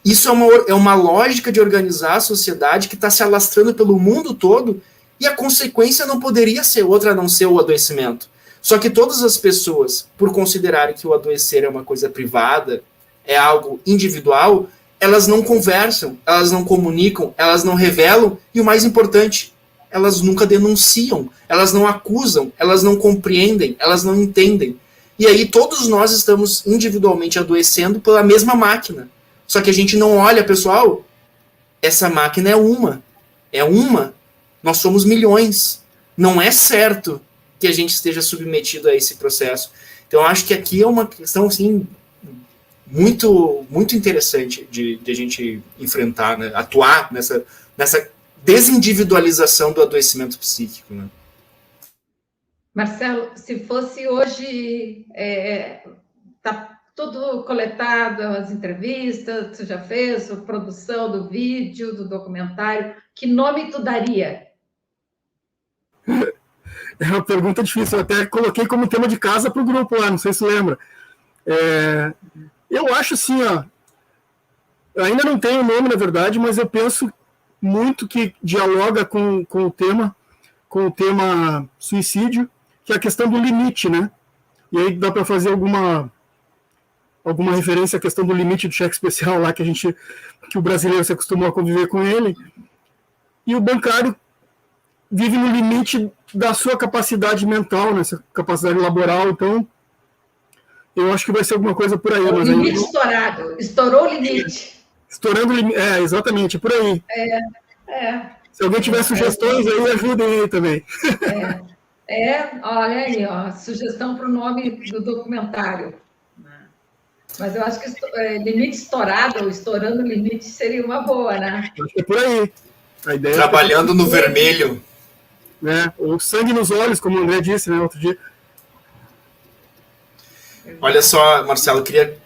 S1: Isso é uma lógica de organizar a sociedade que está se alastrando pelo mundo todo, e a consequência não poderia ser outra a não ser o adoecimento. Só que todas as pessoas, por considerarem que o adoecer é uma coisa privada, é algo individual, elas não conversam, elas não comunicam, elas não revelam, e o mais importante, elas nunca denunciam, elas não acusam, elas não compreendem, elas não entendem. E aí todos nós estamos individualmente adoecendo pela mesma máquina. Só que a gente não olha, pessoal, essa máquina é uma, nós somos milhões. Não é certo que a gente esteja submetido a esse processo. Então, eu acho que aqui é uma questão, assim, muito, muito interessante de a gente enfrentar, né? Atuar nessa desindividualização do adoecimento psíquico, né?
S2: Marcelo, se fosse hoje, tá tudo coletado, as entrevistas, você já fez, a produção do vídeo, do documentário, que nome tu daria?
S4: É uma pergunta difícil, eu até coloquei como tema de casa para o grupo lá, não sei se lembra. Eu acho assim, ó, eu ainda não tenho nome, na verdade, mas eu penso muito que dialoga com o tema suicídio, que é a questão do limite, né? E aí dá para fazer alguma referência à questão do limite do cheque especial lá, que o brasileiro se acostumou a conviver com ele, e o bancário vive no limite da sua capacidade mental, né, sua capacidade laboral. Então, eu acho que vai ser alguma coisa por aí.
S2: O limite estourado, estourou o limite.
S4: Estourando o limite, exatamente, por aí. Se alguém tiver sugestões, aí ajudem aí também.
S2: Olha aí, ó, sugestão para o nome do documentário. Mas eu acho que limite estourado, ou estourando o limite, seria uma boa, né?
S4: Acho que é por aí. A ideia
S1: Trabalhando no vermelho.
S4: Né? O sangue nos olhos, como o André disse, né, outro dia.
S1: Olha só, Marcelo, eu queria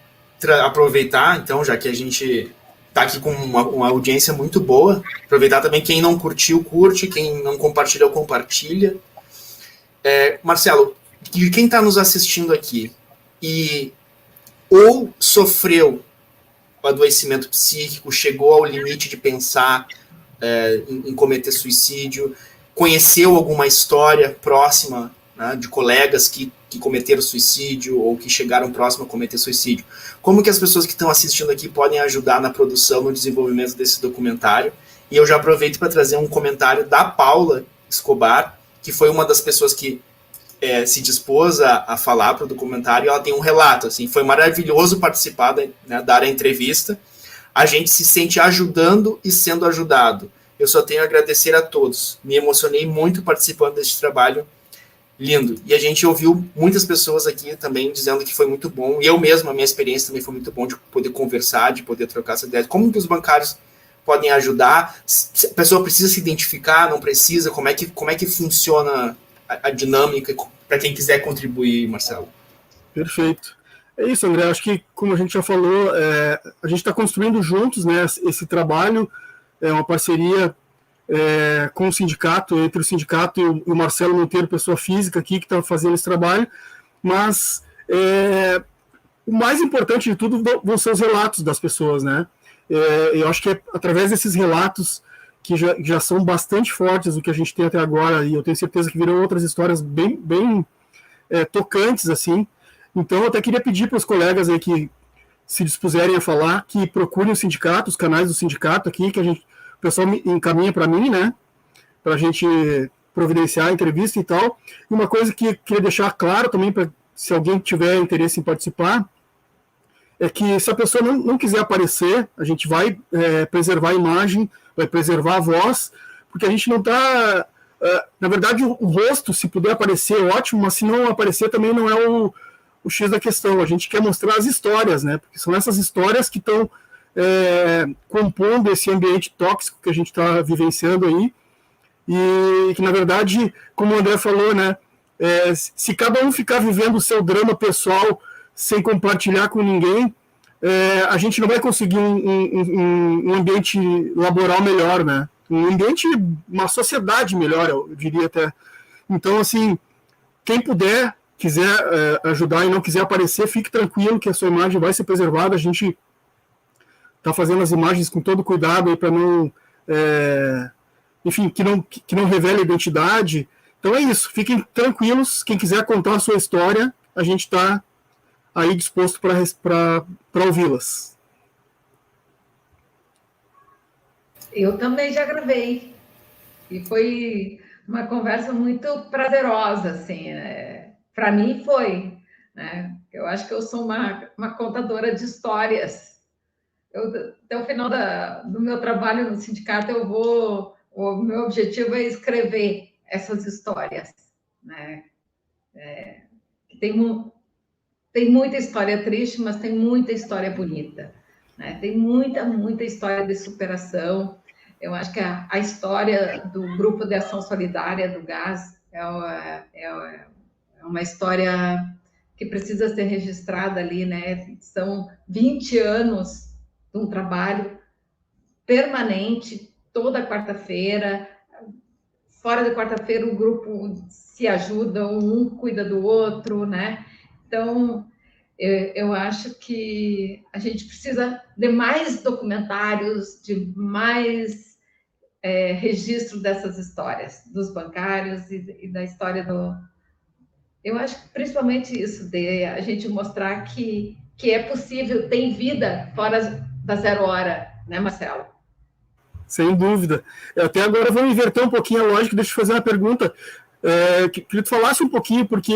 S1: aproveitar, então, já que a gente está aqui com uma audiência muito boa, aproveitar também quem não curtiu, curte, quem não compartilhou, compartilha. Marcelo, quem está nos assistindo aqui e ou sofreu o adoecimento psíquico, chegou ao limite de pensar em cometer suicídio, conheceu alguma história próxima, né, de colegas que cometeram suicídio ou que chegaram próximo a cometer suicídio. Como que as pessoas que estão assistindo aqui podem ajudar na produção, no desenvolvimento desse documentário? E eu já aproveito para trazer um comentário da Paula Escobar, que foi uma das pessoas que se dispôs a falar para o documentário, e ela tem um relato, assim, foi maravilhoso participar, né, dar a entrevista, a gente se sente ajudando e sendo ajudado. Eu só tenho a agradecer a todos, me emocionei muito participando deste trabalho lindo, e a gente ouviu muitas pessoas aqui também dizendo que foi muito bom, e eu mesmo, a minha experiência também foi muito bom de poder conversar, de poder trocar essa ideia, como que os bancários podem ajudar, se a pessoa precisa se identificar, não precisa, como é que funciona a dinâmica, para quem quiser contribuir, Marcelo.
S4: Perfeito. É isso, André, acho que, como a gente já falou, a gente está construindo juntos, né, esse trabalho, é uma parceria com o sindicato, entre o sindicato e o Marcelo Monteiro, pessoa física aqui, que está fazendo esse trabalho, mas o mais importante de tudo vão ser os relatos das pessoas, né? Eu acho que é através desses relatos que já são bastante fortes o que a gente tem até agora, e eu tenho certeza que virão outras histórias bem tocantes, assim. Então, eu até queria pedir para os colegas aí que se dispuserem a falar, que procurem o sindicato, os canais do sindicato aqui, que o pessoal encaminha para mim, né, para a gente providenciar a entrevista e tal. E uma coisa que eu queria deixar claro também, para se alguém tiver interesse em participar, é que se a pessoa não quiser aparecer, a gente vai preservar a imagem, vai preservar a voz, porque a gente não está... na verdade, o rosto, se puder aparecer, ótimo, mas se não aparecer, também não é o X da questão. A gente quer mostrar as histórias, né? Porque são essas histórias que estão compondo esse ambiente tóxico que a gente está vivenciando aí, e que, na verdade, como o André falou, né? Se cada um ficar vivendo o seu drama pessoal sem compartilhar com ninguém, a gente não vai conseguir um ambiente laboral melhor, né? Um ambiente, uma sociedade melhor, eu diria até. Então, assim, quem puder, quiser ajudar e não quiser aparecer, fique tranquilo que a sua imagem vai ser preservada. A gente está fazendo as imagens com todo cuidado para não... enfim, que não revele a identidade. Então é isso, fiquem tranquilos. Quem quiser contar a sua história, a gente está aí disposto para ouvi-las.
S2: Eu também já gravei, e foi uma conversa muito prazerosa, assim, para mim foi, né? Eu acho que eu sou uma contadora de histórias. Até o final do meu trabalho no sindicato, o meu objetivo é escrever essas histórias, né? Tem muita história triste, mas tem muita história bonita, né? Tem muita história de superação. Eu acho que a história do Grupo de Ação Solidária do Gás é uma história que precisa ser registrada ali, né? São 20 anos de um trabalho permanente, toda quarta-feira. Fora de quarta-feira, o grupo se ajuda, um cuida do outro, né? Então, eu acho que a gente precisa de mais documentários, de mais registro dessas histórias, dos bancários e da história do... Eu acho que principalmente isso, de a gente mostrar que é possível, tem vida fora da 0 hora, né, Marcelo?
S4: Sem dúvida. Até agora vamos inverter um pouquinho a lógica. Deixa eu fazer uma pergunta. Queria que tu falasse um pouquinho, porque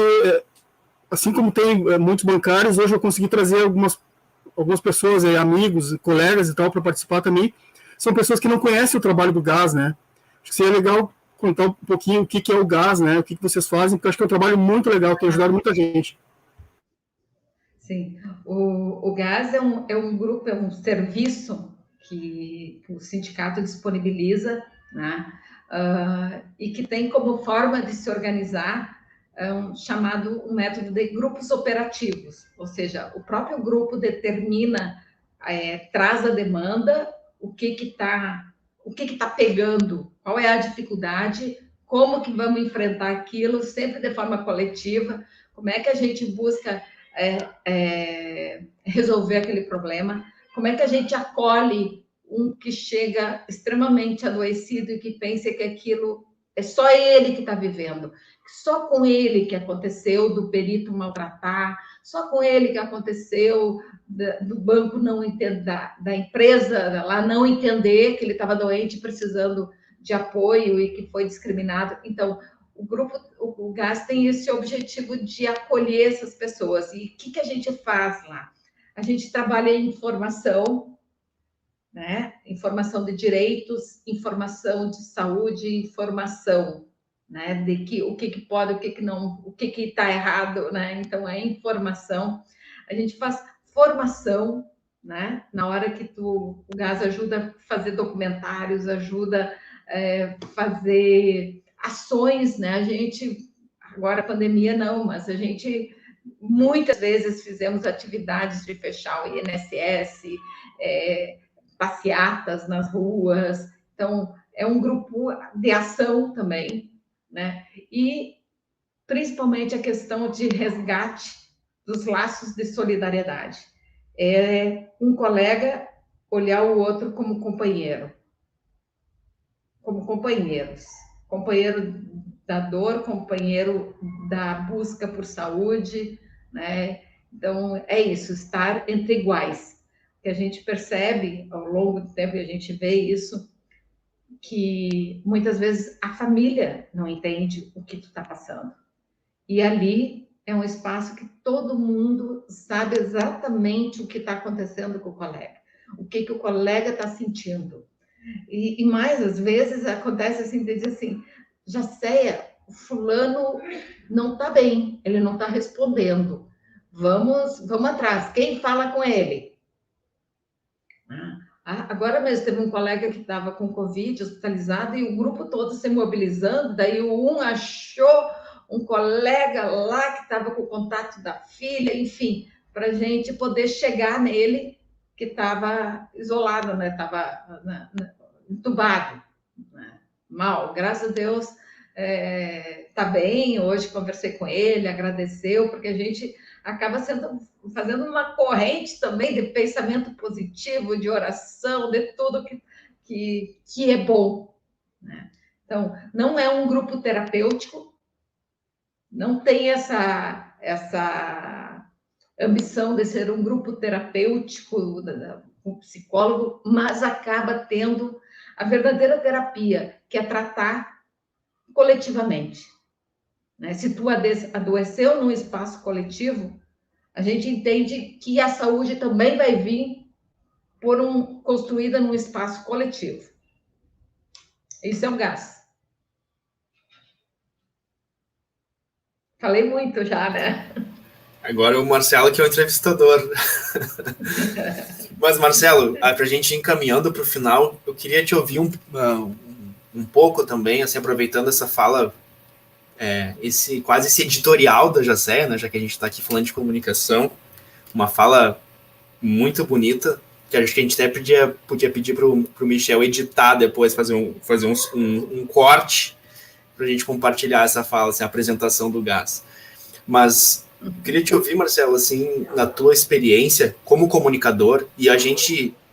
S4: assim como tem muitos bancários, hoje eu consegui trazer algumas pessoas, amigos, colegas e tal, para participar também. São pessoas que não conhecem o trabalho do gás, né? Acho que seria legal contar um pouquinho o que é o gás, né? O que vocês fazem, porque eu acho que é um trabalho muito legal, tem ajudado muita gente.
S2: Sim. O gás é um grupo, é um serviço que o sindicato disponibiliza, né? E que tem como forma de se organizar chamado um método de grupos operativos, ou seja, o próprio grupo determina, traz a demanda, o que está pegando, qual é a dificuldade, como que vamos enfrentar aquilo, sempre de forma coletiva, como é que a gente busca resolver aquele problema, como é que a gente acolhe um que chega extremamente adoecido e que pensa que aquilo é só ele que está vivendo, só com ele que aconteceu do perito maltratar, só com ele que aconteceu do banco não entender, da empresa lá não entender que ele estava doente, precisando de apoio e que foi discriminado. Então, o GAS tem esse objetivo de acolher essas pessoas. E o que a gente faz lá? A gente trabalha em informação, né? Informação de direitos, informação de saúde, informação, né? De que o que pode, o que não, o que está errado, né? Então é informação. A gente faz formação, né? Na hora que o GAS ajuda a fazer documentários, ajuda fazer ações, né? A gente agora a pandemia não, mas a gente muitas vezes fizemos atividades de fechar o INSS, passeatas nas ruas. Então, é um grupo de ação também, né? E, principalmente, a questão de resgate dos laços de solidariedade. É um colega olhar o outro como companheiro, como companheiros. Companheiro da dor, companheiro da busca por saúde, né? Então, é isso, estar entre iguais. Que a gente percebe ao longo do tempo, e a gente vê isso, que muitas vezes a família não entende o que tu está passando. E ali é um espaço que todo mundo sabe exatamente o que está acontecendo com o colega, o que o colega está sentindo. E mais, às vezes, acontece assim, de dizer assim, Jacéia, o fulano não está bem, ele não está respondendo. Vamos atrás, quem fala com ele? Agora mesmo teve um colega que estava com Covid, hospitalizado, e o grupo todo se mobilizando, daí um achou um colega lá que estava com o contato da filha, enfim, para a gente poder chegar nele, que estava isolado, né? Estava entubado, né? Mal, graças a Deus, está bem. Hoje conversei com ele, agradeceu, porque a gente acaba fazendo uma corrente também de pensamento positivo, de oração, de tudo que é bom, né? Então, não é um grupo terapêutico, não tem essa ambição de ser um grupo terapêutico, um psicólogo, mas acaba tendo a verdadeira terapia, que é tratar coletivamente, né? Se tu adoeceu num espaço coletivo, a gente entende que a saúde também vai vir construída num espaço coletivo. Isso é o GAS. Falei muito já, né?
S1: Agora o Marcelo que é o entrevistador. Mas, Marcelo, para a gente ir encaminhando para o final, eu queria te ouvir um pouco também, assim, aproveitando essa fala, quase esse editorial da Jacéia, né, já que a gente está aqui falando de comunicação, uma fala muito bonita, que acho que a gente até podia pedir para o Michel editar depois, fazer um corte para a gente compartilhar essa fala, assim, a apresentação do GAS. Mas eu queria te ouvir, Marcelo, assim, na tua experiência como comunicador, e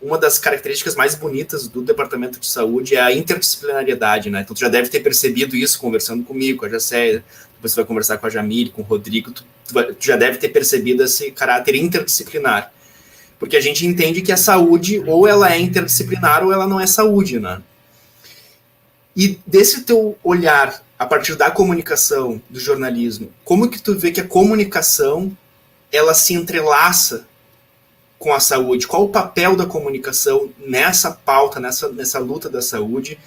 S1: uma das características mais bonitas do Departamento de Saúde é a interdisciplinariedade, né? Então, tu já deve ter percebido isso conversando comigo, com a Jacéia, depois tu vai conversar com a Jamile, com o Rodrigo, tu já deve ter percebido esse caráter interdisciplinar, porque a gente entende que a saúde, ou ela é interdisciplinar, ou ela não é saúde, né? E desse teu olhar, a partir da comunicação, do jornalismo, como que tu vê que a comunicação, ela se entrelaça com a saúde? Qual o papel da comunicação nessa pauta, nessa luta da saúde?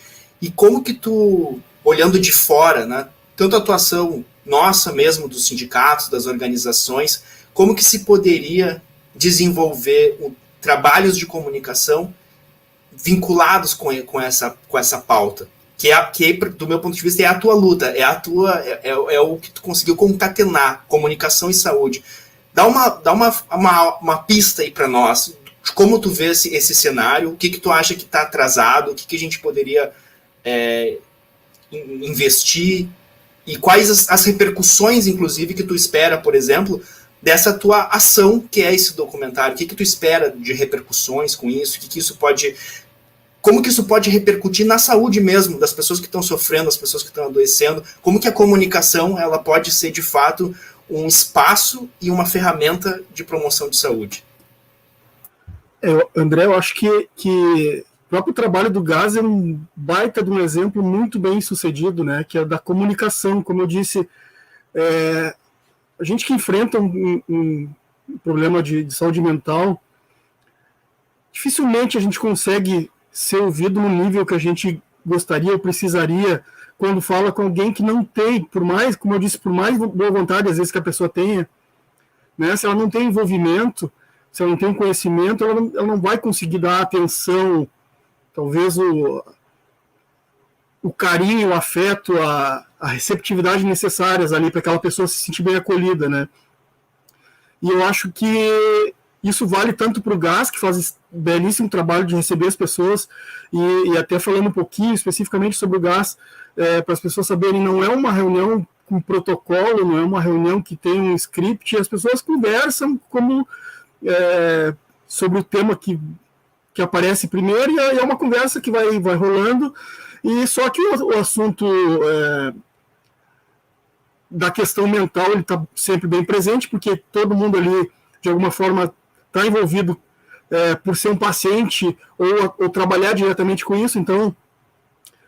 S1: E como que tu, olhando de fora, né, tanto a atuação nossa mesmo, dos sindicatos, das organizações, como que se poderia desenvolver trabalhos de comunicação vinculados com essa pauta? Que do meu ponto de vista, é a tua luta, é o que tu conseguiu concatenar, comunicação e saúde. Dá uma pista aí para nós, de como tu vê esse cenário, o que tu acha que está atrasado, o que a gente poderia investir, e quais as repercussões, inclusive, que tu espera, por exemplo, dessa tua ação, que é esse documentário. O que tu espera de repercussões com isso, como que isso pode repercutir na saúde mesmo, das pessoas que estão sofrendo, das pessoas que estão adoecendo, como que a comunicação ela pode ser, de fato, um espaço e uma ferramenta de promoção de saúde.
S4: André, eu acho que próprio trabalho do gás é um baita de um exemplo muito bem sucedido, né? Que é da comunicação, como eu disse, a gente que enfrenta um problema de saúde mental, dificilmente a gente consegue ser ouvido no nível que a gente gostaria ou precisaria quando fala com alguém que não tem, por mais, como eu disse, por mais boa vontade às vezes que a pessoa tenha, né? Se ela não tem envolvimento, se ela não tem conhecimento, ela não vai conseguir dar atenção, talvez o carinho, o afeto, a receptividade necessárias ali para aquela pessoa se sentir bem acolhida, né? E eu acho que isso vale tanto para o GAS, que faz belíssimo trabalho de receber as pessoas, e até falando um pouquinho especificamente sobre o GAS, para as pessoas saberem, não é uma reunião com protocolo, não é uma reunião que tem um script, as pessoas conversam como sobre o tema que aparece primeiro, e é uma conversa que vai rolando, e só que o assunto da questão mental ele está sempre bem presente, porque todo mundo ali, de alguma forma, está envolvido por ser um paciente ou trabalhar diretamente com isso, então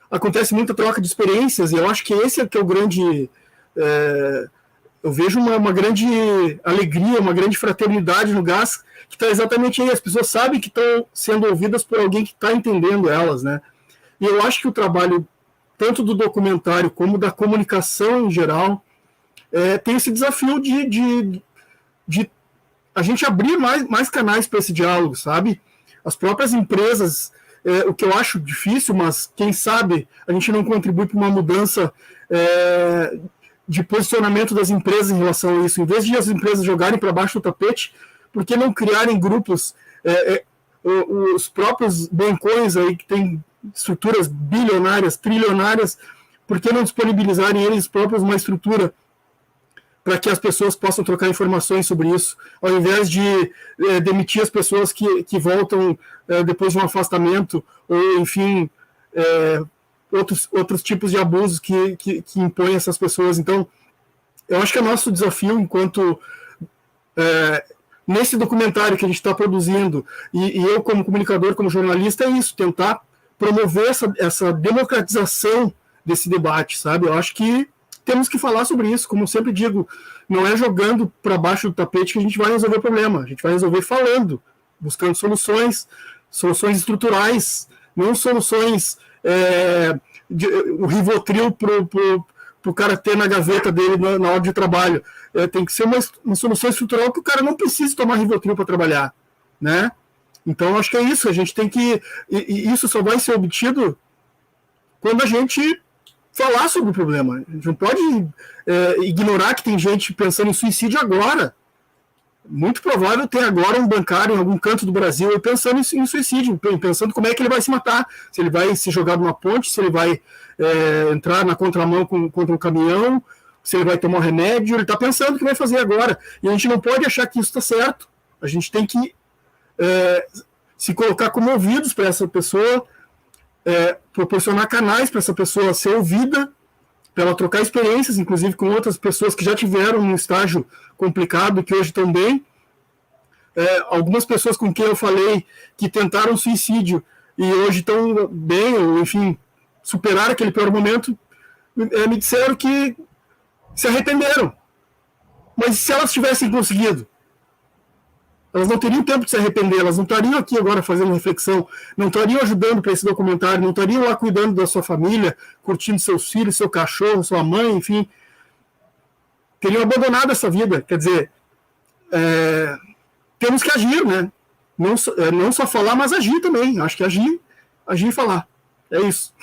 S4: acontece muita troca de experiências, e eu acho que esse é que é o grande... eu vejo uma grande alegria, uma grande fraternidade no GAS, que está exatamente aí, as pessoas sabem que estão sendo ouvidas por alguém que está entendendo elas, né? E eu acho que o trabalho, tanto do documentário como da comunicação em geral, tem esse desafio de a gente abrir mais canais para esse diálogo, sabe? As próprias empresas, o que eu acho difícil, mas quem sabe a gente não contribui para uma mudança de posicionamento das empresas em relação a isso. Em vez de as empresas jogarem para baixo do tapete, por que não criarem grupos, os próprios bancões aí que têm estruturas bilionárias, trilionárias, por que não disponibilizarem eles próprios uma estrutura para que as pessoas possam trocar informações sobre isso, ao invés de demitir as pessoas que voltam depois de um afastamento, ou, enfim, outros tipos de abusos que impõem essas pessoas. Então, eu acho que é nosso desafio, enquanto nesse documentário que a gente está produzindo, e eu como comunicador, como jornalista, é isso, tentar promover essa democratização desse debate, sabe? Eu acho que temos que falar sobre isso, como eu sempre digo, não é jogando para baixo do tapete que a gente vai resolver o problema, a gente vai resolver falando, buscando soluções estruturais, não soluções o Rivotril para o cara ter na gaveta dele na hora de trabalho. Tem que ser uma solução estrutural que o cara não precisa tomar Rivotril para trabalhar, né? Então, acho que é isso, a gente tem que... E isso só vai ser obtido quando a gente falar sobre o problema. A gente não pode ignorar que tem gente pensando em suicídio agora. Muito provável ter agora um bancário em algum canto do Brasil pensando em suicídio, pensando como é que ele vai se matar, se ele vai se jogar numa ponte, se ele vai entrar na contramão contra um caminhão, se ele vai tomar um remédio, ele está pensando o que vai fazer agora. E a gente não pode achar que isso está certo. A gente tem que se colocar como ouvidos para essa pessoa, proporcionar canais para essa pessoa ser ouvida, para ela trocar experiências, inclusive com outras pessoas que já tiveram um estágio complicado, que hoje estão bem. Algumas pessoas com quem eu falei que tentaram suicídio e hoje estão bem, ou enfim, superaram aquele pior momento, me disseram que se arrependeram. Mas se elas tivessem conseguido, elas não teriam tempo de se arrepender, elas não estariam aqui agora fazendo reflexão, não estariam ajudando para esse documentário, não estariam lá cuidando da sua família, curtindo seus filhos, seu cachorro, sua mãe, enfim. Teriam abandonado essa vida. Quer dizer, temos que agir, né? Não só falar, mas agir também. Acho que agir e falar. É isso.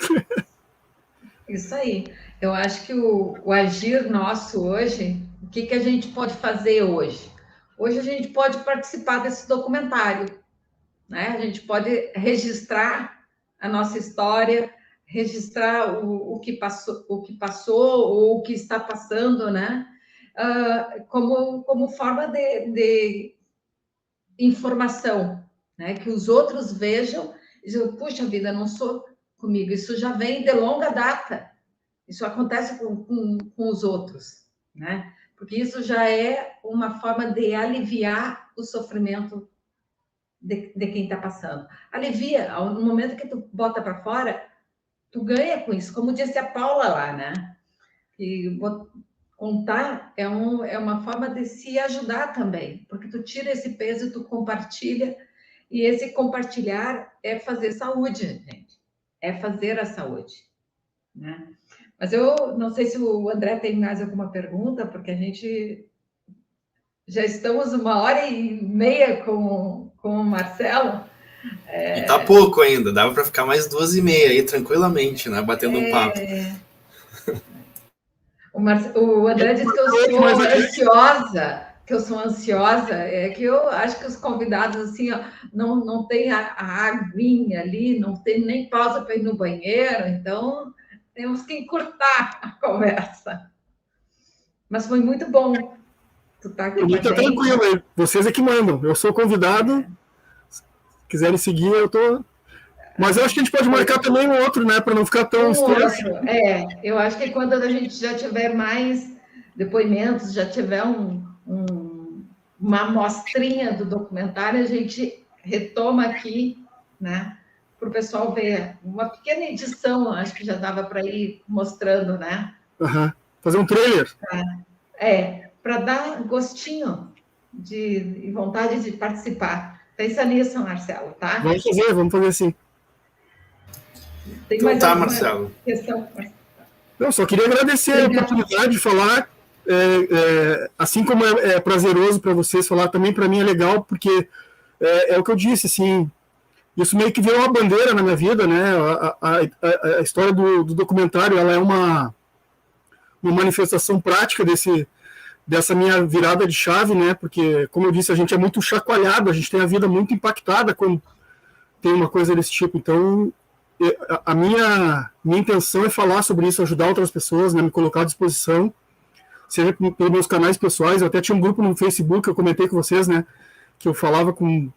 S2: Isso aí. Eu acho que o agir nosso hoje, o que a gente pode fazer hoje? Hoje a gente pode participar desse documentário, né? A gente pode registrar a nossa história, registrar o que passou ou o que está passando, né? Como forma de informação, né? Que os outros vejam e dizem, puxa vida, não sou comigo, isso já vem de longa data, isso acontece com os outros, né? Porque isso já é uma forma de aliviar o sofrimento de quem está passando. Alivia, no momento que tu bota para fora, tu ganha com isso. Como disse a Paula lá, né? Que contar é uma forma de se ajudar também, porque tu tira esse peso, tu compartilha, e esse compartilhar é fazer saúde, gente. É fazer a saúde, né? Mas eu não sei se o André tem mais alguma pergunta, porque a gente já estamos 1h30 com o Marcelo.
S1: E tá pouco ainda, dava para ficar mais 2h30 aí, tranquilamente, né? Batendo um papo.
S2: O André disse que eu sou ansiosa, é que eu acho que os convidados, assim, ó, não tem a aguinha ali, não tem nem pausa para ir no banheiro, então temos que encurtar a conversa. Mas foi muito bom. Tu tá aqui
S4: muito tranquilo, hein? Vocês é que mandam. Eu sou convidado. Se quiserem seguir, eu tô. Mas eu acho que a gente pode marcar também um outro, né? Para não ficar tão estresse.
S2: Eu acho que quando a gente já tiver mais depoimentos, já tiver uma amostrinha do documentário, a gente retoma aqui, né? Para o pessoal ver. Uma pequena edição, acho que já dava para ir mostrando, né?
S4: Fazer um trailer.
S2: Para dar gostinho e vontade de participar. Pensa nisso, Marcelo, tá?
S4: Vamos fazer assim.
S2: Tem
S1: então
S2: mais
S1: tá, Marcelo.
S2: Questão?
S4: Eu só queria agradecer a oportunidade de falar, assim como é prazeroso para vocês falar, também para mim é legal, porque é o que eu disse, assim, isso meio que virou uma bandeira na minha vida, né? A história do documentário, ela é uma manifestação prática dessa minha virada de chave, né? Porque, como eu disse, a gente é muito chacoalhado, a gente tem a vida muito impactada quando tem uma coisa desse tipo. Então, a minha intenção é falar sobre isso, ajudar outras pessoas, né? Me colocar à disposição, seja pelos meus canais pessoais. Eu até tinha um grupo no Facebook, eu comentei com vocês, né? Que eu falava com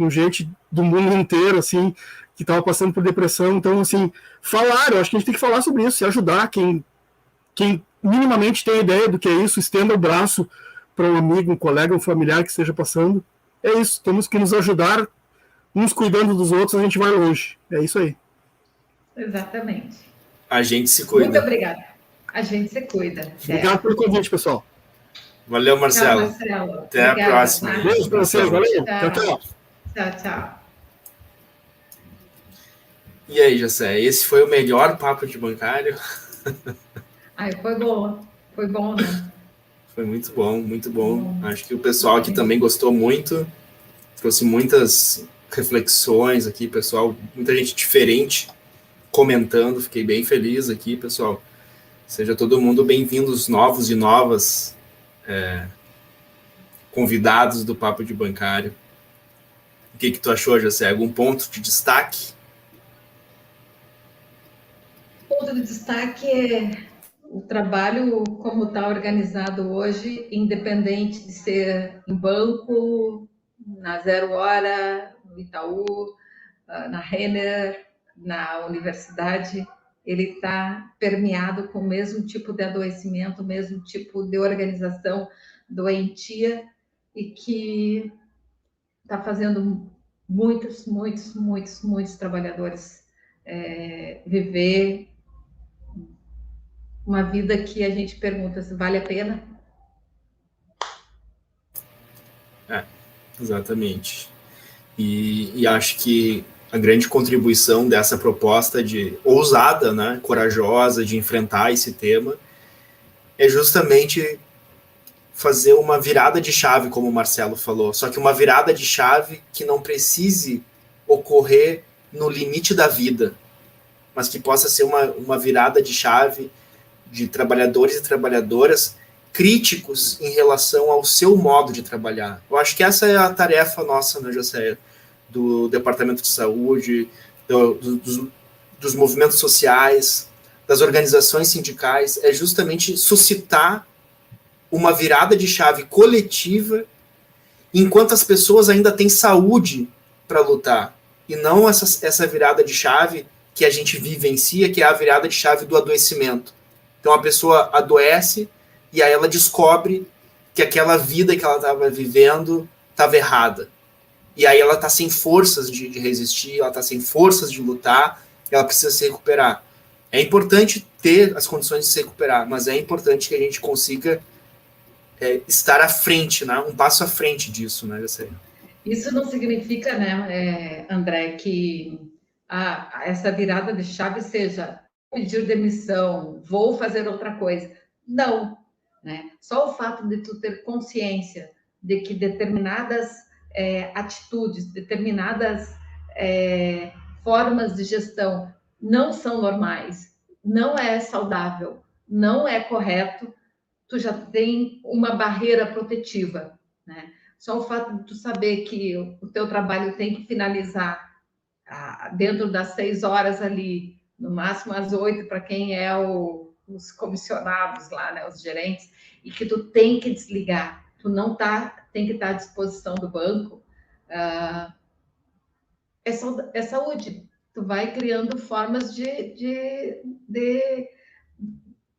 S4: gente do mundo inteiro, assim, que estava passando por depressão. Então, assim, eu acho que a gente tem que falar sobre isso, se ajudar quem minimamente tem ideia do que é isso, estenda o braço para um amigo, um colega, um familiar que esteja passando. É isso, temos que nos ajudar, uns cuidando dos outros, a gente vai longe. É isso aí.
S2: Exatamente.
S1: A gente se cuida.
S2: Muito obrigada. A gente se cuida.
S4: Obrigado pelo convite, pessoal.
S1: Valeu, Marcelo.
S2: Tchau, Marcelo.
S1: Até a próxima.
S4: Beijo para vocês. Valeu.
S2: Tchau. Tchau.
S1: E aí, José, esse foi o melhor papo de bancário?
S2: Foi bom, né?
S1: Foi muito bom, muito bom. Acho que o pessoal aqui também gostou muito, trouxe muitas reflexões aqui, pessoal, muita gente diferente comentando, fiquei bem feliz aqui, pessoal. Seja todo mundo bem-vindos, novos e novas convidados do Papo de Bancário. O que tu achou, José? Algum ponto de destaque?
S2: O ponto de destaque é o trabalho como está organizado hoje, independente de ser em banco, na Zero Hora, no Itaú, na Renner, na universidade, ele está permeado com o mesmo tipo de adoecimento, o mesmo tipo de organização doentia, e que está fazendo muitos trabalhadores viver uma vida que a gente pergunta se vale a pena.
S1: Exatamente. E acho que a grande contribuição dessa proposta de ousada, né, corajosa, de enfrentar esse tema, é justamente fazer uma virada de chave, como o Marcelo falou, só que uma virada de chave que não precise ocorrer no limite da vida, mas que possa ser uma virada de chave de trabalhadores e trabalhadoras críticos em relação ao seu modo de trabalhar. Eu acho que essa é a tarefa nossa, né, José, do Departamento de Saúde, dos movimentos sociais, das organizações sindicais, é justamente suscitar uma virada de chave coletiva enquanto as pessoas ainda têm saúde para lutar, e não essa virada de chave que a gente vivencia, que é a virada de chave do adoecimento. Então a pessoa adoece e aí ela descobre que aquela vida que ela estava vivendo estava errada. e aí ela está sem forças de resistir, ela está sem forças de lutar, ela precisa se recuperar. É importante ter as condições de se recuperar, mas é importante que a gente consiga estar à frente, né? Um passo à frente disso, né, Jacé?
S2: Isso não significa, né, André, que essa virada de chave seja pedir demissão, vou fazer outra coisa. Não, né? Só o fato de tu ter consciência de que determinadas atitudes, determinadas formas de gestão não são normais, não é saudável, não é correto, tu já tem uma barreira protetiva, né? Só o fato de tu saber que o teu trabalho tem que finalizar dentro das 6 horas ali, no máximo às 8, para quem é os comissionados lá, né, os gerentes, e que tu tem que desligar, tu não tem que estar à disposição do banco, é saúde. Tu vai criando formas de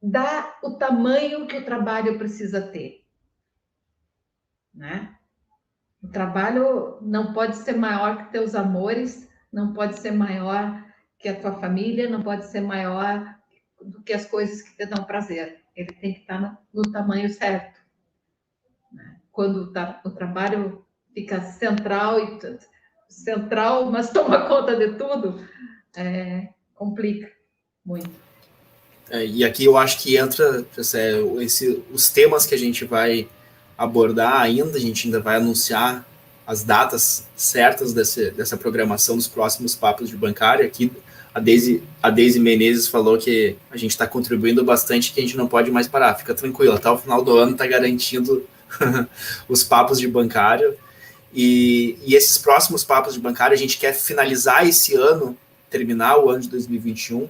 S2: dar o tamanho que o trabalho precisa ter, né? O trabalho não pode ser maior que teus amores, não pode ser maior que a tua família, não pode ser maior do que as coisas que te dão prazer. Ele tem que estar no tamanho certo, né? Quando o trabalho fica central, mas toma conta de tudo, complica muito.
S1: E aqui eu acho que entra os temas que a gente vai abordar ainda, a gente ainda vai anunciar as datas certas dessa programação dos próximos papos de bancária. Aqui a Deise Menezes falou que a gente está contribuindo bastante, que a gente não pode mais parar. Fica tranquilo, até o final do ano está garantindo os papos de bancário. E esses próximos papos de bancário, a gente quer finalizar esse ano, terminar o ano de 2021,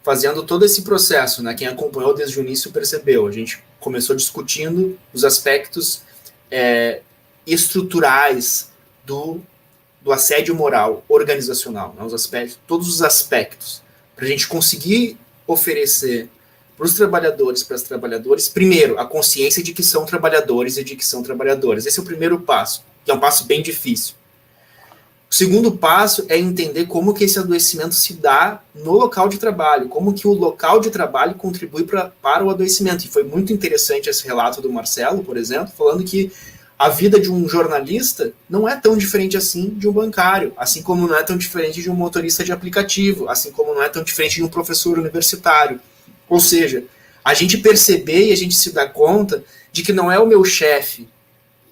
S1: fazendo todo esse processo, né? Quem acompanhou desde o início percebeu. A gente começou discutindo os aspectos estruturais do assédio moral organizacional, né? Todos os aspectos, para a gente conseguir oferecer para os trabalhadores, para as trabalhadoras, primeiro, a consciência de que são trabalhadores e de que são trabalhadoras. Esse é o primeiro passo, que é um passo bem difícil. O segundo passo é entender como que esse adoecimento se dá no local de trabalho, como que o local de trabalho contribui para o adoecimento. E foi muito interessante esse relato do Marcelo, por exemplo, falando que a vida de um jornalista não é tão diferente assim de um bancário, assim como não é tão diferente de um motorista de aplicativo, assim como não é tão diferente de um professor universitário. Ou seja, a gente perceber e a gente se dar conta de que não é o meu chefe,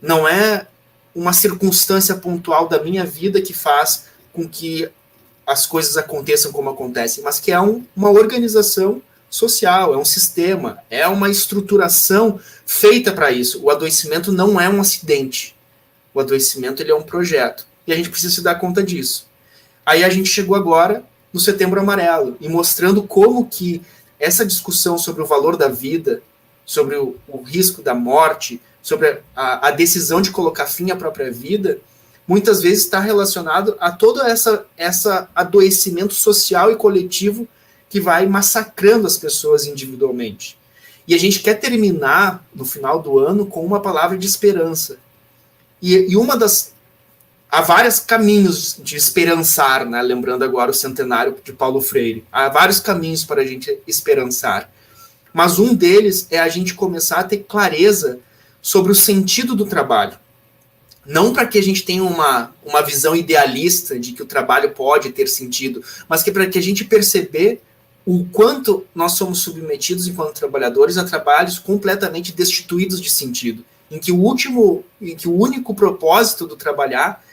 S1: não é uma circunstância pontual da minha vida que faz com que as coisas aconteçam como acontecem, mas que é uma organização social, é um sistema, é uma estruturação feita para isso. O adoecimento não é um acidente. O adoecimento ele é um projeto. E a gente precisa se dar conta disso. Aí a gente chegou agora no Setembro Amarelo, e mostrando como que essa discussão sobre o valor da vida, sobre o risco da morte, sobre a decisão de colocar fim à própria vida, muitas vezes está relacionado a todo essa adoecimento social e coletivo que vai massacrando as pessoas individualmente. E a gente quer terminar, no final do ano, com uma palavra de esperança. E há vários caminhos de esperançar, né? Lembrando agora o centenário de Paulo Freire. Há vários caminhos para a gente esperançar. Mas um deles é a gente começar a ter clareza sobre o sentido do trabalho. Não para que a gente tenha uma visão idealista de que o trabalho pode ter sentido, mas que para que a gente perceber o quanto nós somos submetidos enquanto trabalhadores a trabalhos completamente destituídos de sentido, em que o único propósito do trabalhar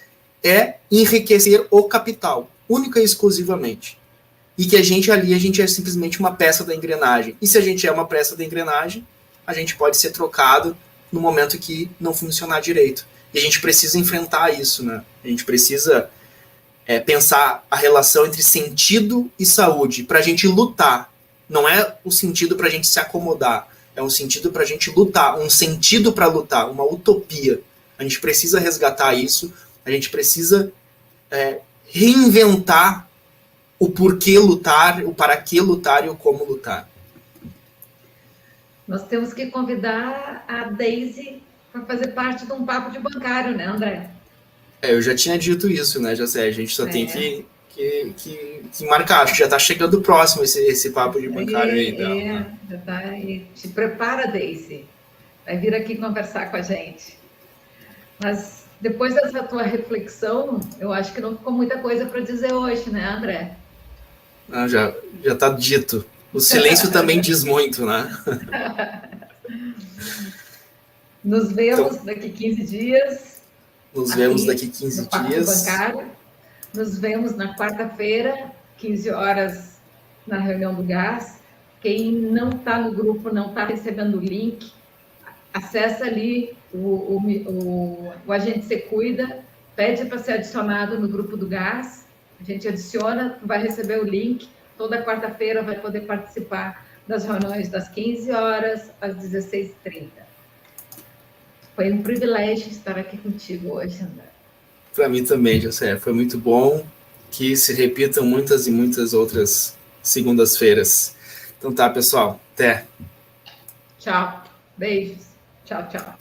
S1: é enriquecer o capital, única e exclusivamente. E que a gente é simplesmente uma peça da engrenagem. E se a gente é uma peça da engrenagem, a gente pode ser trocado no momento que não funcionar direito. E a gente precisa enfrentar isso, né? A gente precisa pensar a relação entre sentido e saúde, para a gente lutar. Não é o sentido para a gente se acomodar, é um sentido para a gente lutar, um sentido para lutar, uma utopia. A gente precisa resgatar isso, a gente precisa reinventar o porquê lutar, o para que lutar e o como lutar.
S2: Nós temos que convidar a Deise para fazer parte de um papo de bancário, né, André?
S1: Eu já tinha dito isso, né, José? A gente só tem que marcar. Acho que já está chegando próximo esse papo de bancário aí.
S2: Já tá aí. Te prepara, Daisy. Vai vir aqui conversar com a gente. Mas depois dessa tua reflexão, eu acho que não ficou muita coisa para dizer hoje, né, André?
S1: Já está dito. O silêncio também diz muito, né?
S2: Nos vemos daqui 15 dias.
S1: Nos vemos daqui 15 dias.
S2: Bancário. Nos vemos na quarta-feira, 15 horas, na reunião do gás. Quem não está no grupo, não está recebendo o link, acessa ali o Agente Se Cuida, pede para ser adicionado no grupo do gás, a gente adiciona, vai receber o link, toda quarta-feira vai poder participar das reuniões das 15 horas às 16h30. Foi um privilégio estar aqui contigo hoje, André.
S1: Para mim também, José, foi muito bom, que se repitam muitas e muitas outras segundas-feiras. Então tá, pessoal, até.
S2: Tchau, beijos, tchau, tchau.